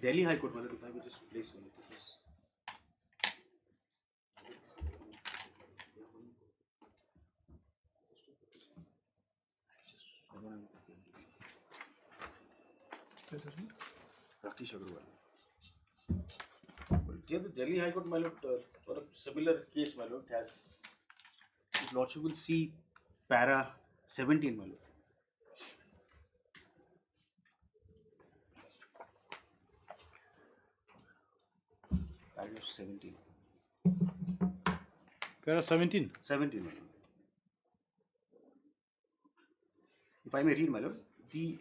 Delhi High Court, my lord, if I may just place on it. Rakesh Agarwal. Well, here the Delhi High Court, my lord, for a similar case, my lord, has, if Lordship will see para 17, my lord. Paragraph 17. Para 17. 17, my lord. If I may read, my lord, the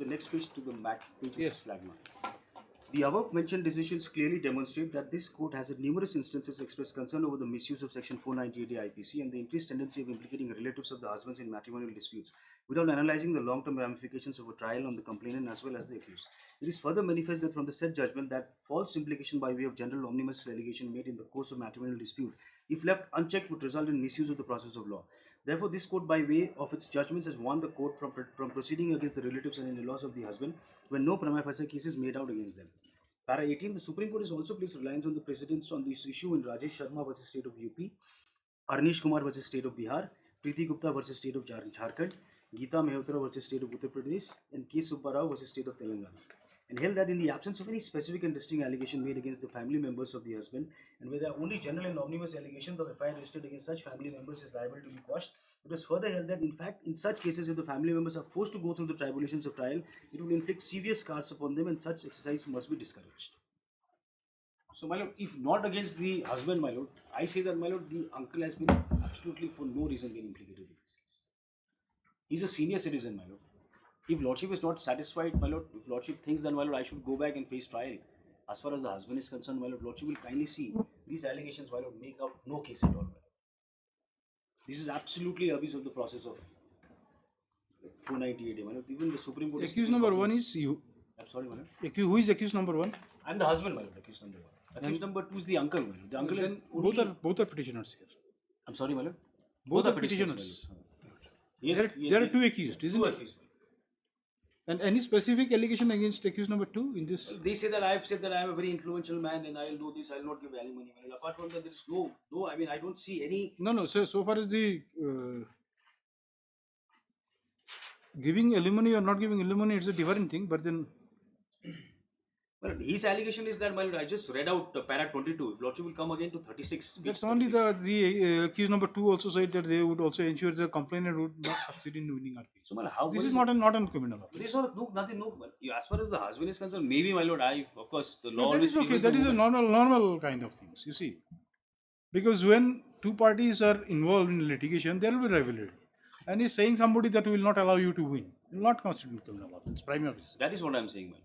next page to the back page of this flag mark. The above mentioned decisions clearly demonstrate that this court has in numerous instances expressed concern over the misuse of Section 498 IPC and the increased tendency of implicating relatives of the husbands in matrimonial disputes without analyzing the long-term ramifications of a trial on the complainant as well as the accused. It is further manifest that from the said judgment that false implication by way of general omnibus allegation made in the course of matrimonial dispute, if left unchecked, would result in misuse of the process of law. Therefore, this court, by way of its judgments, has warned the court from proceeding against the relatives and in-laws of the husband when no prima facie case is made out against them. Para 18, the Supreme Court has also placed reliance on the precedents on this issue in Rajesh Sharma versus State of UP, Arnish Kumar versus State of Bihar, Preeti Gupta versus State of Jharkhand, Geeta Mehrotra versus State of Uttar Pradesh, and K. Subbarao versus State of Telangana, and held that in the absence of any specific and distinct allegation made against the family members of the husband, and where there are only general and omnibus allegations of FIR registered against such family members is liable to be quashed, it was further held that, in fact, in such cases, if the family members are forced to go through the tribulations of trial, it will inflict severe scars upon them, and such exercise must be discouraged. So, my lord, if not against the husband, my lord, I say that, my lord, the uncle has been absolutely for no reason been implicated in this case. He's a senior citizen, my lord. If lordship is not satisfied, my lord, if lordship thinks that, my lord, I should go back and face trial, as far as the husband is concerned, my lord, lordship will kindly see these allegations, my lord, make out no case at all, my lord. This is absolutely abuse of the process of 498, my lord. Even the Supreme Court. Accused number 1 is you. I'm sorry, my lord. Who is accused number 1? I'm the husband, my lord. Accused number 1. Accused number 2 is the uncle, my lord. The uncle. Then both are petitioners here. I'm sorry, my lord. Both are petitioners. Yes, there are two accused, isn't two it? accused. And any specific allegation against accused number 2 in this? Well, they say that I've said that I'm a very influential man and I'll do this, I'll not give alimony. Well, apart from that, there is no, I mean, I don't see any. No, so far as the giving alimony or not giving alimony, it's a different thing, but then. Well, his allegation is that, well, I just read out para 22. Lordship will come again to 36. That's only the accused number 2 also said that they would also ensure the complainant would not succeed in winning our case. So, well, how this is not a criminal offense. There is nothing. Well, as far as the husband is concerned, maybe, my lord, of course, the law No, that always is okay. favors That the is a woman. normal kind of things, you see. Because when two parties are involved in litigation, there will be rivalry. And he's saying somebody that will not allow you to win. Will not constitute criminal offense, primary. That is what I am saying, man.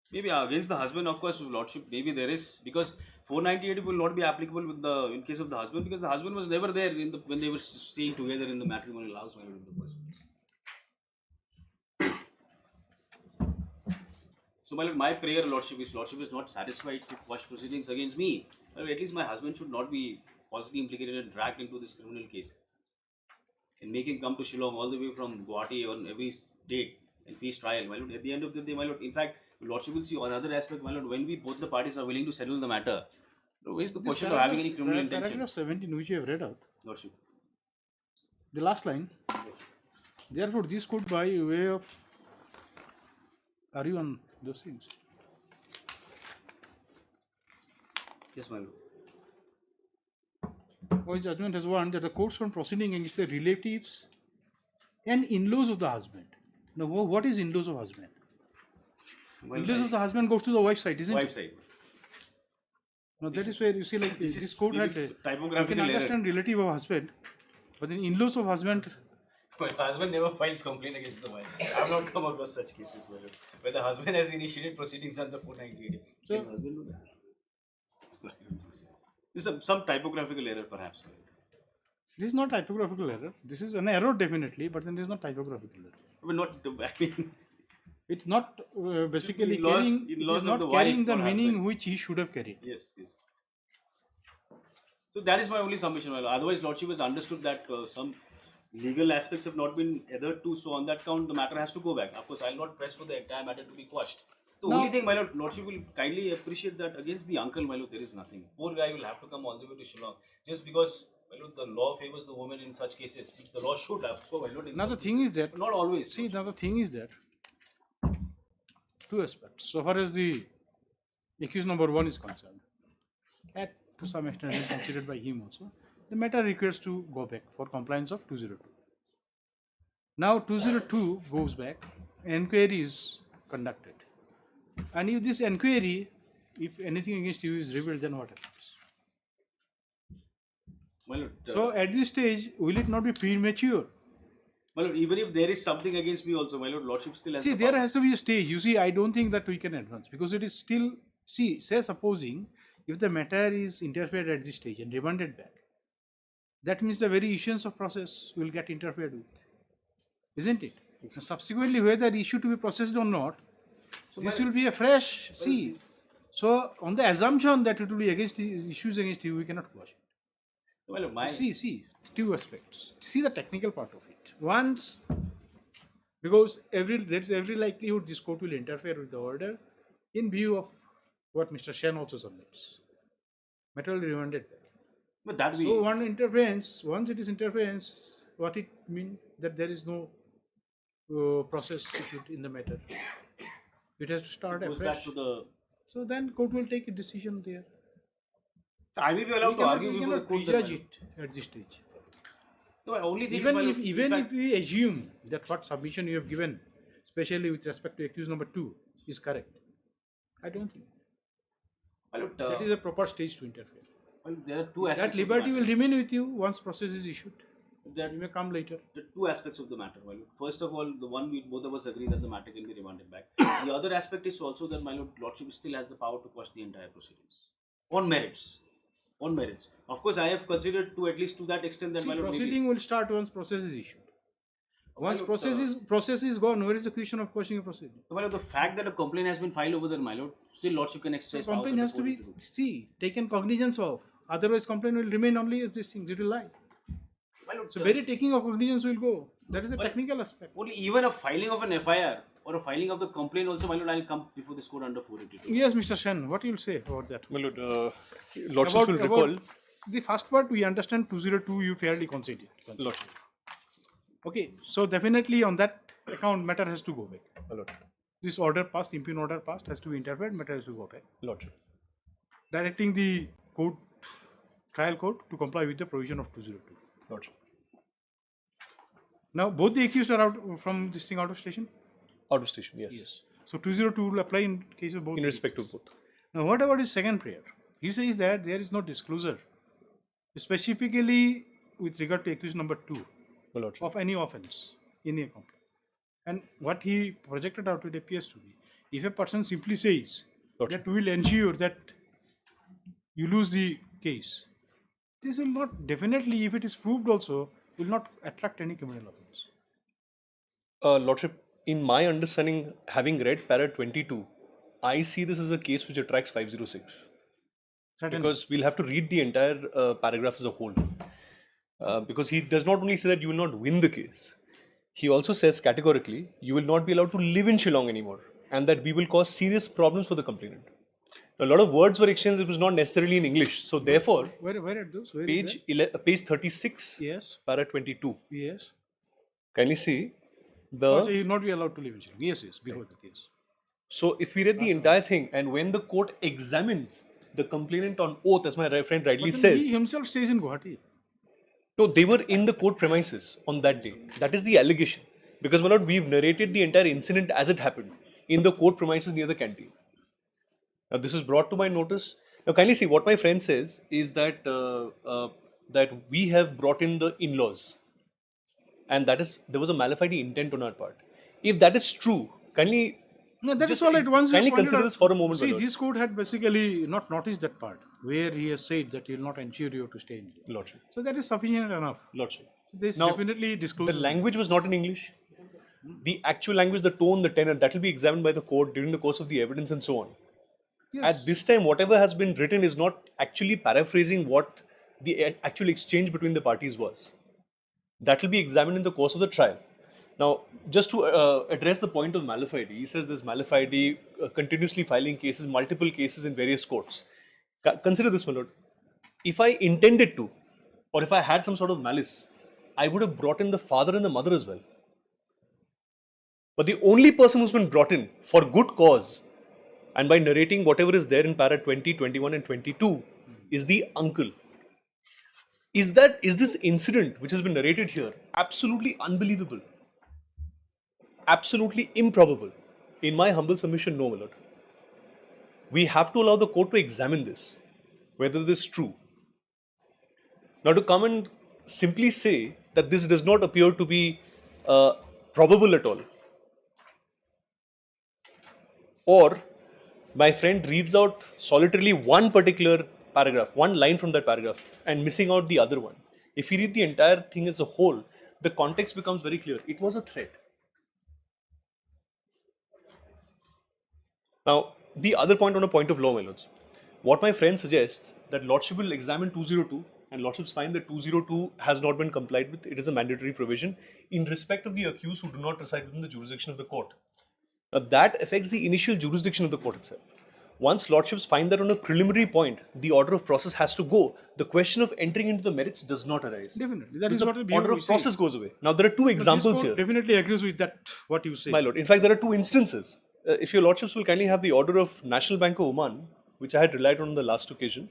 Maybe against the husband, of course, lordship, maybe there is, because 498 will not be applicable with in case of the husband, because the husband was never there when they were staying together in the matrimonial house in the first place. So, my prayer, lordship is not satisfied to quash proceedings against me. Well, at least my husband should not be possibly implicated and dragged into this criminal case and make him come to Shillong all the way from Guwahati on every date and face trial. My lord, at the end of the day, my lord, in fact, lordship will see another aspect, my lord, when both the parties are willing to settle the matter. Where is the question of having any criminal intention? Paragraph 17, which you have read out. Lordship. The last line. Therefore, this could by way of. Are you on those things? Yes, my lord. His judgment has warned that the courts from proceeding against the relatives and in-laws of the husband. Now, what is in-laws of husband? Well, in-laws of the husband goes to the wife's side, isn't it? Wife's side. Now, that is where you see, like, this court had. You can understand relative of husband, but then in-laws of husband. My husband never files complaint against the wife. I have not come across such cases where the husband has initiated proceedings under 498. So, can husband do that? This is some typographical error, perhaps. This is not typographical error. This is an error, definitely, but then this is not typographical error. But not, I mean, it's not basically in-laws carrying the meaning husband. which he should have carried. Yes. So that is my only submission. Otherwise, lordship has understood that some legal aspects have not been adhered to. So on that count, the matter has to go back. Of course, I will not press for the entire matter to be quashed. The only thing, my lord, lordship will kindly appreciate that against the uncle, my lord, there is nothing. Poor guy will have to come all the way to Shillong just because, my lord, the law favors the woman in such cases, which the law should have. So, my lord, Now the thing is that not always. See, now the thing is that two aspects. So far as the accused number 1 is concerned, and to some extent considered by him also, the matter requires to go back for compliance of 202. Now 202 goes back, enquiry is conducted. And if this inquiry, if anything against you is revealed, then what happens? My lord, So at this stage, will it not be premature? my lord, even if there is something against me also, my lord, lordship still has See, the there power. has to be a stage. You see, I don't think that we can advance because it is still, see, say supposing if the matter is interfered at this stage and remanded back, that means the very issuance of process will get interfered with, isn't it? So subsequently, whether issue to be processed or not, So this my- will be a fresh, see. So on the assumption that it will be against the issues against you, we cannot quash it. My lord, my See, two aspects. See the technical part of it. Once, because there is every likelihood this court will interfere with the order in view of what Mr. Shen also submits. Matter will be remanded. but that So once it is interference, what it means that there is no process issued in the matter. It has to start goes afresh. back to the. So then court will take a decision there. So I may be allowed to argue we before the cannot court. prejudge it at this stage. No, my only thing Even is, my if lord, even in if fact, we assume that what submission you have given, especially with respect to accused number 2, is correct, I don't think my lord, that is a proper stage to interfere. well, there are two aspects. That of the liberty matter. will remain with you once process is issued. There You may come later. are two aspects of the matter. My lord. First of all, the one we both of us agree that the matter can be remanded back. The other aspect is also that my lordship still has the power to quash the entire proceedings on merits. On merits. Of course, I have considered to at least to that extent that See, my lord, maybe. proceeding will start once process is issued. Once lord, process is gone, where is the question of quashing a proceeding? So, my lord, the fact that a complaint has been filed over there, my lord, still lordship can So exercise powers complaint under has to be 482. taken cognizance of. Otherwise, complaint will remain only as these things. It will lie. My lord, So very taking of cognizance will go. That is a Well, technical aspect. only even a filing of an FIR or a filing of the complaint also, my lord, I'll come before this court under 482. Yes, Mr. Shen, what you will say about that? My lord, Lordship will recall. The first part we understand 202 you fairly conceded. Lordship. Okay, so definitely on that account matter has to go back. My lord. this order passed, impugn order passed, has to be interpreted, matter has to go back. Lordship. Directing the trial court to comply with the provision of 202. Lordship. Now, both the accused are out from this thing out of station? Out of station, yes. Yes. So 202 will apply in case of both. In respect of both. Now, what about his second prayer? He says that there is no disclosure, specifically with regard to accused number 2 of any offence in a complaint. And what he projected out, it appears to be, if a person simply says that we will ensure that you lose the case, this will not definitely, if it is proved also, will not attract any criminal offence. Lordship, in my understanding, having read para 22, I see this as a case which attracts 506. Certainly. Because we'll have to read the entire paragraph as a whole. Because he does not only say that you will not win the case, he also says categorically, you will not be allowed to live in Shillong anymore, and that we will cause serious problems for the complainant. A lot of words were exchanged, it was not necessarily in English. So therefore, where are those? Where page 36, yes, para 22. Yes. Kindly see the. Also, you will not be allowed to live in Shillong. Yes, yes, before the case. So if we read the entire thing, and when the court examines the complainant on oath, as my friend rightly says. He himself stays in Guwahati. No, they were in the court premises on that day. That is the allegation. Because, my lord, we've narrated the entire incident as it happened in the court premises near the canteen. Now, this is brought to my notice. Now, kindly see what my friend says is that that we have brought in the in-laws, and that is there was a malafide intent on our part. If that is true, kindly. No, that is all right. Once kindly consider this for a moment. See, this court had basically not noticed that part where he has said that he will not ensure you to stay in jail. Lordship. So that is sufficient enough. Lordship. So this Now, definitely discloses. The language was not in English. The actual language, the tone, the tenor, that will be examined by the court during the course of the evidence and so on. Yes. At this time, whatever has been written is not actually paraphrasing what the actual exchange between the parties was. That will be examined in the course of the trial. Now, just to address the point of malafide, he says there's malafide continuously filing cases, multiple cases in various courts. Consider this, my lord. If I intended to, or if I had some sort of malice, I would have brought in the father and the mother as well. But the only person who's been brought in for good cause, and by narrating whatever is there in para 20, 21 and 22, is the uncle. Is this incident which has been narrated here absolutely unbelievable? Absolutely improbable? In my humble submission, no, my lord. We have to allow the court to examine this, whether this is true. Now, to come and simply say that this does not appear to be probable at all, or my friend reads out solitarily one particular paragraph, one line from that paragraph, and missing out the other one. If you read the entire thing as a whole, the context becomes very clear. It was a threat. Now, the other point on a point of law, my lords. What my friend suggests that Lordship will examine 202 and Lordships find that 202 has not been complied with. It is a mandatory provision in respect of the accused who do not reside within the jurisdiction of the court. Now, that affects the initial jurisdiction of the court itself. Once Lordships find that on a preliminary point, the order of process has to go, the question of entering into the merits does not arise. Definitely. That is the what the order of process goes away. Now, there are two examples here. Definitely agrees with that, what you say. My lord, in fact, there are two instances. If your lordships will kindly have the order of National Bank of Oman, which I had relied on the last occasion.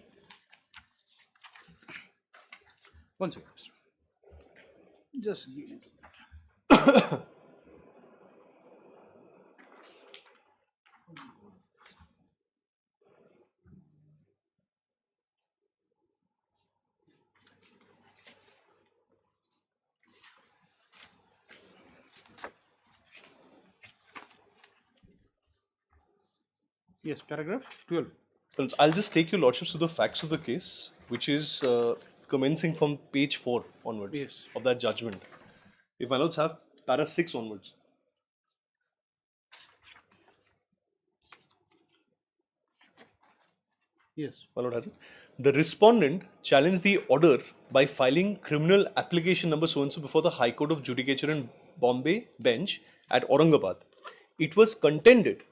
One second. Just give it to that. Yes, paragraph 12. Well, I'll just take your lordships to the facts of the case, which is commencing from page 4 onwards of that judgment. If my lords have para 6 onwards. Yes. My lord has it. The respondent challenged the order by filing criminal application number so-and-so before the High Court of Judicature in Bombay bench at Aurangabad. It was contended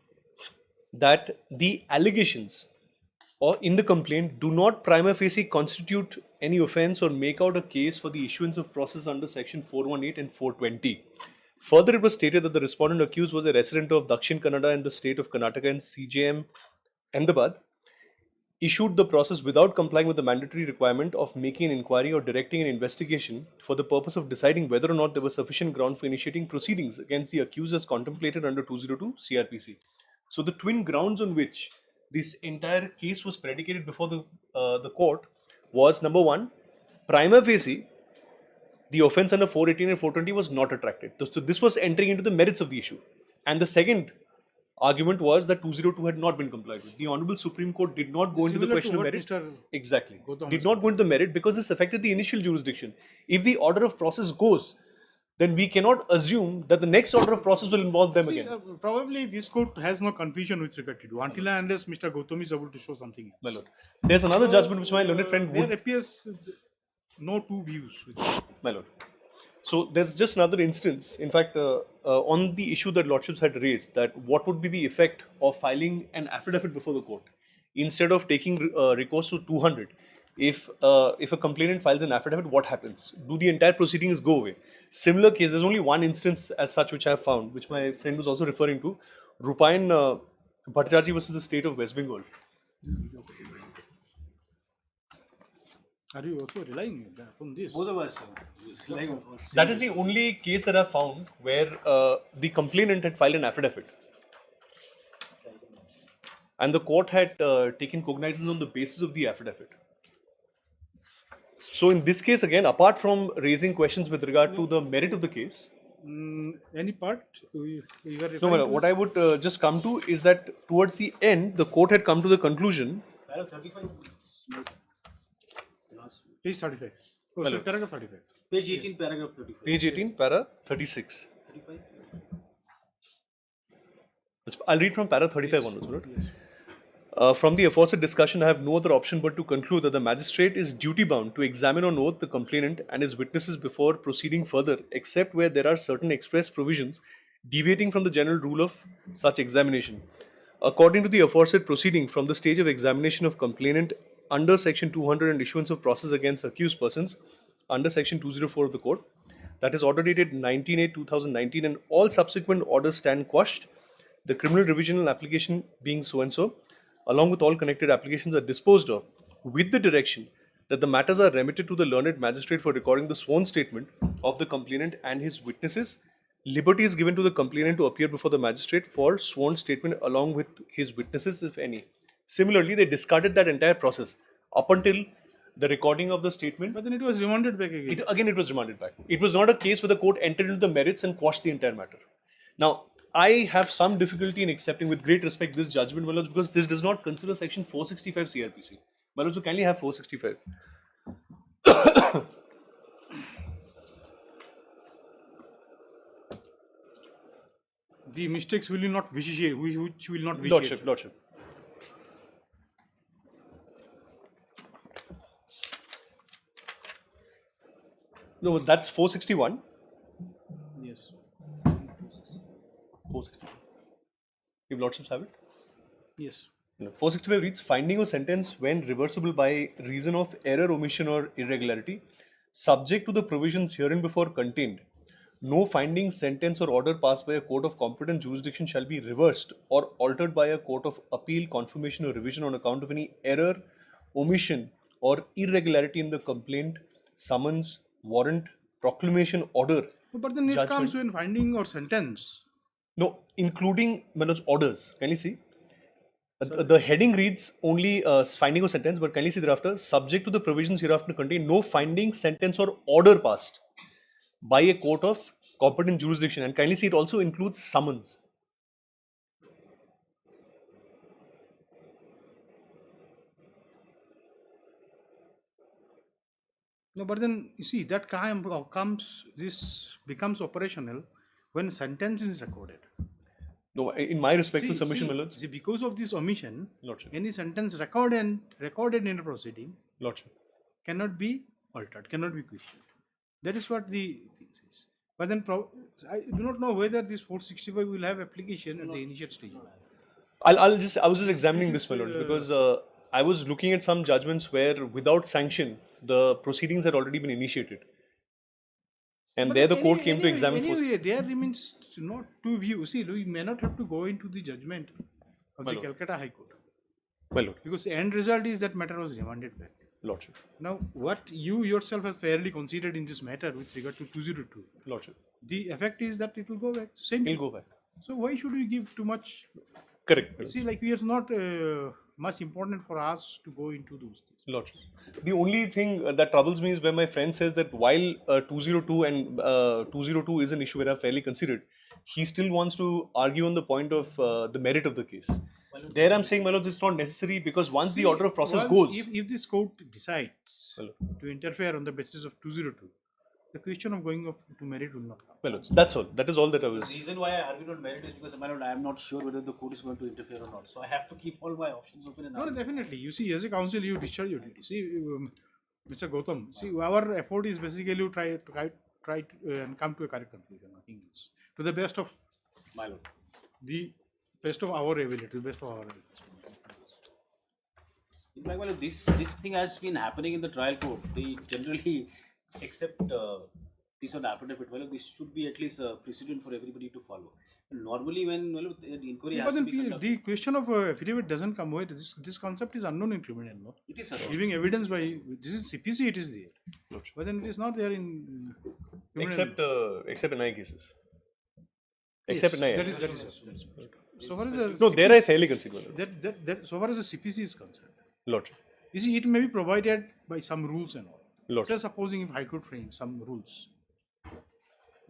that the allegations or in the complaint do not prima facie constitute any offence or make out a case for the issuance of process under section 418 and 420. Further, it was stated that the respondent accused was a resident of Dakshin Kannada in the state of Karnataka and CJM Ahmedabad, issued the process without complying with the mandatory requirement of making an inquiry or directing an investigation for the purpose of deciding whether or not there was sufficient ground for initiating proceedings against the accused as contemplated under 202 CRPC. So the twin grounds on which this entire case was predicated before the court was, number one, prima facie, the offence under 418 and 420 was not attracted. So this was entering into the merits of the issue. And the second argument was that 202 had not been complied with. The Honorable Supreme Court did not go into the question of merit. Exactly. Did not go into the merit because this affected the initial jurisdiction. If the order of process goes, then we cannot assume that the next order of process will involve them again. Probably this court has no confusion with regard to it until and unless Mr. Gautam is able to show something. My lord. There's another judgment which my learned friend would... There appears no two views. My lord. So there's just another instance, in fact, on the issue that lordships had raised, that what would be the effect of filing an affidavit before the court instead of taking recourse to 200. If a complainant files an affidavit, what happens? Do the entire proceedings go away? Similar case, there's only one instance as such which I have found, which my friend was also referring to, Rupayan Bhattacharjee versus the state of West Bengal. Are you also relying on this? Both of us relying on That is the only case that I found where the complainant had filed an affidavit. And the court had taken cognizance on the basis of the affidavit. So in this case again, apart from raising questions with regard to the merit of the case, any part you are referring no, what I would just come to is that towards the end, the court had come to the conclusion. Page 35. Oh, sorry, paragraph 35. Page 18, paragraph 35. Page 18, para 36. 35. I'll read from para 35 onwards. Right? From the aforesaid discussion, I have no other option but to conclude that the magistrate is duty bound to examine on oath the complainant and his witnesses before proceeding further, except where there are certain express provisions deviating from the general rule of such examination. According to the aforesaid proceeding, from the stage of examination of complainant under section 200 and issuance of process against accused persons under section 204 of the code, that is order dated 19/8/2019, and all subsequent orders stand quashed, the criminal revisional application being so and so, along with all connected applications, are disposed of with the direction that the matters are remitted to the learned magistrate for recording the sworn statement of the complainant and his witnesses. Liberty is given to the complainant to appear before the magistrate for sworn statement along with his witnesses, if any. Similarly, they discarded that entire process up until the recording of the statement. But then it was remanded back again. It was remanded back. It was not a case where the court entered into the merits and quashed the entire matter. Now, I have some difficulty in accepting, with great respect, this judgment, my lords, because this does not consider section 465 CRPC. My lords, you kindly have 465. The mistakes will not vitiate, which will not vitiate. Lordship. No, that's 461. Yes. 461. If lordships have it? Yes. 465 reads, finding of sentence when reversible by reason of error, omission or irregularity, subject to the provisions herein before contained. No finding, sentence or order passed by a court of competent jurisdiction shall be reversed or altered by a court of appeal, confirmation or revision on account of any error, omission or irregularity in the complaint, summons, warrant, proclamation, order. But then it comes when finding or sentence. No, including orders. Can you see? The heading reads only finding or sentence, but can you see thereafter, subject to the provisions hereafter contain no finding, sentence or order passed by a court of competent jurisdiction, and kindly see it also includes summons. No, but then you see that this becomes operational when sentence is recorded. No, in my respectful submission, my lords. See, because of this omission, Lordship. Any sentence recorded in a proceeding, Lordship, cannot be altered, cannot be questioned. That is what the thing says. But then I do not know whether this 465 will have application at the initial stage. I was just examining this, my lord, because I was looking at some judgments where without sanction the proceedings had already been initiated. And But there the then court came to examine first. Anyway, there remains not two views. See, we may not have to go into the judgment of My the lord. Calcutta High Court. My lord. Because the end result is that matter was remanded back. Lordship. Now, what you yourself have fairly considered in this matter with regard to 202, Lordship. the effect is that it will go back. Same. It'll go back. So why should we give too much? Correct. See, like, it's not much important for us to go into those things. Lordship. The only thing that troubles me is when my friend says that while 202 and 202 is an issue where I've fairly considered, he still wants to argue on the point of the merit of the case. There I'm saying, my lords, it's not necessary because once the order of process goes. If this court decides to interfere on the basis of 202, the question of going up to merit will not come. My lords, that's all. That is all that I was. The reason why I argued on merit is because, my lord, I am not sure whether the court is going to interfere or not. So I have to keep all my options open. And No, definitely. You see, as a counsel, you discharge your duty. See, Mr. Gautam, see, our effort is basically to try to and come to a correct conclusion. Nothing else. To the best of my lord, the best of our ability, to the best of our ability. In fact, my lord, this thing has been happening in the trial court. They generally accept this on affidavit. Well, this should be at least a precedent for everybody to follow. Normally, when the inquiry has But to then be conducted, the question of affidavit doesn't come with this concept is unknown in criminal law. It is, sir. Giving evidence by this is CPC, it is there, but then it is not there in criminal Except in I cases. Yes, Except in I. that is so far as the No, there I fairly consider. that so far as the CPC is concerned. Lordship. You see, it may be provided by some rules and all. Lordship. Just supposing if High Court frames some rules,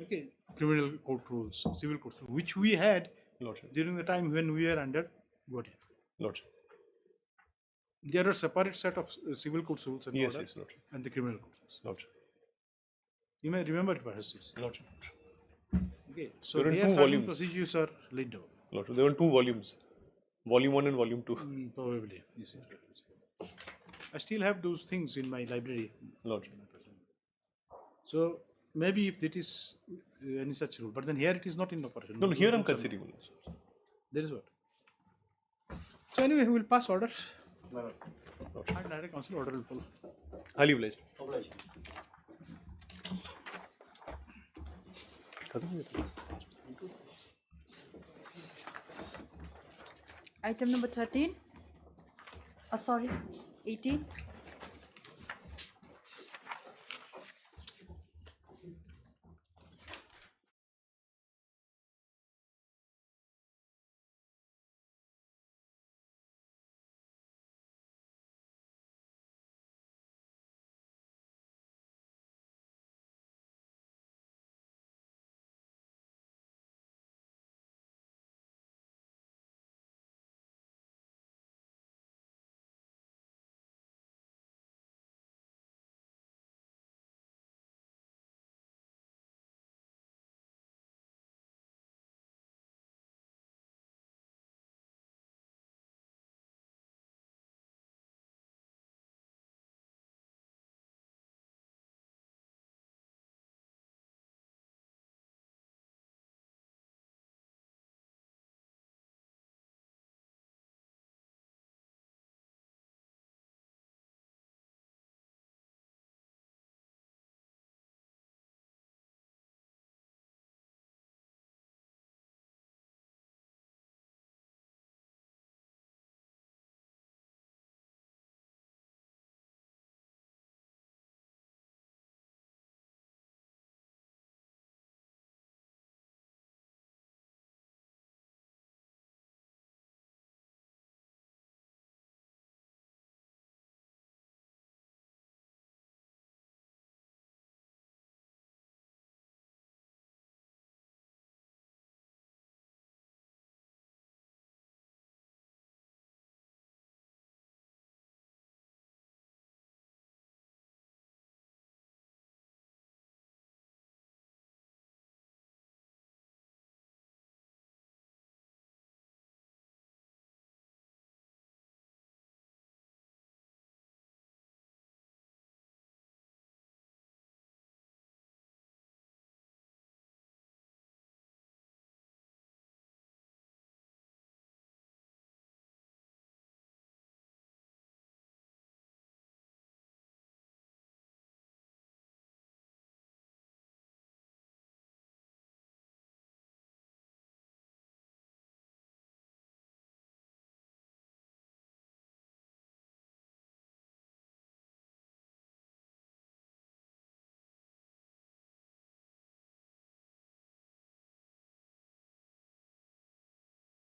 okay, criminal court rules, civil court rules, which we had Lordship. during the time when we were under Guardian. Lordship. There are separate set of civil court rules and Yes, order yes, Lordship. and the criminal court rules. Lordship. You may remember it perhaps. Lordship. Okay, so There are there two certain volumes. procedures are laid down. Lordship. There were 2 volumes. Volume 1 and Volume 2. Probably. Yes, yes. I still have those things in my library. Lordship. So maybe if that is any such rule, but then here it is not in operation. No, here I'm Rules are considering. not. That is what. So anyway, we will pass order. And direct counsel order will follow. Highly obliged. Item number 13. Oh, sorry, 18.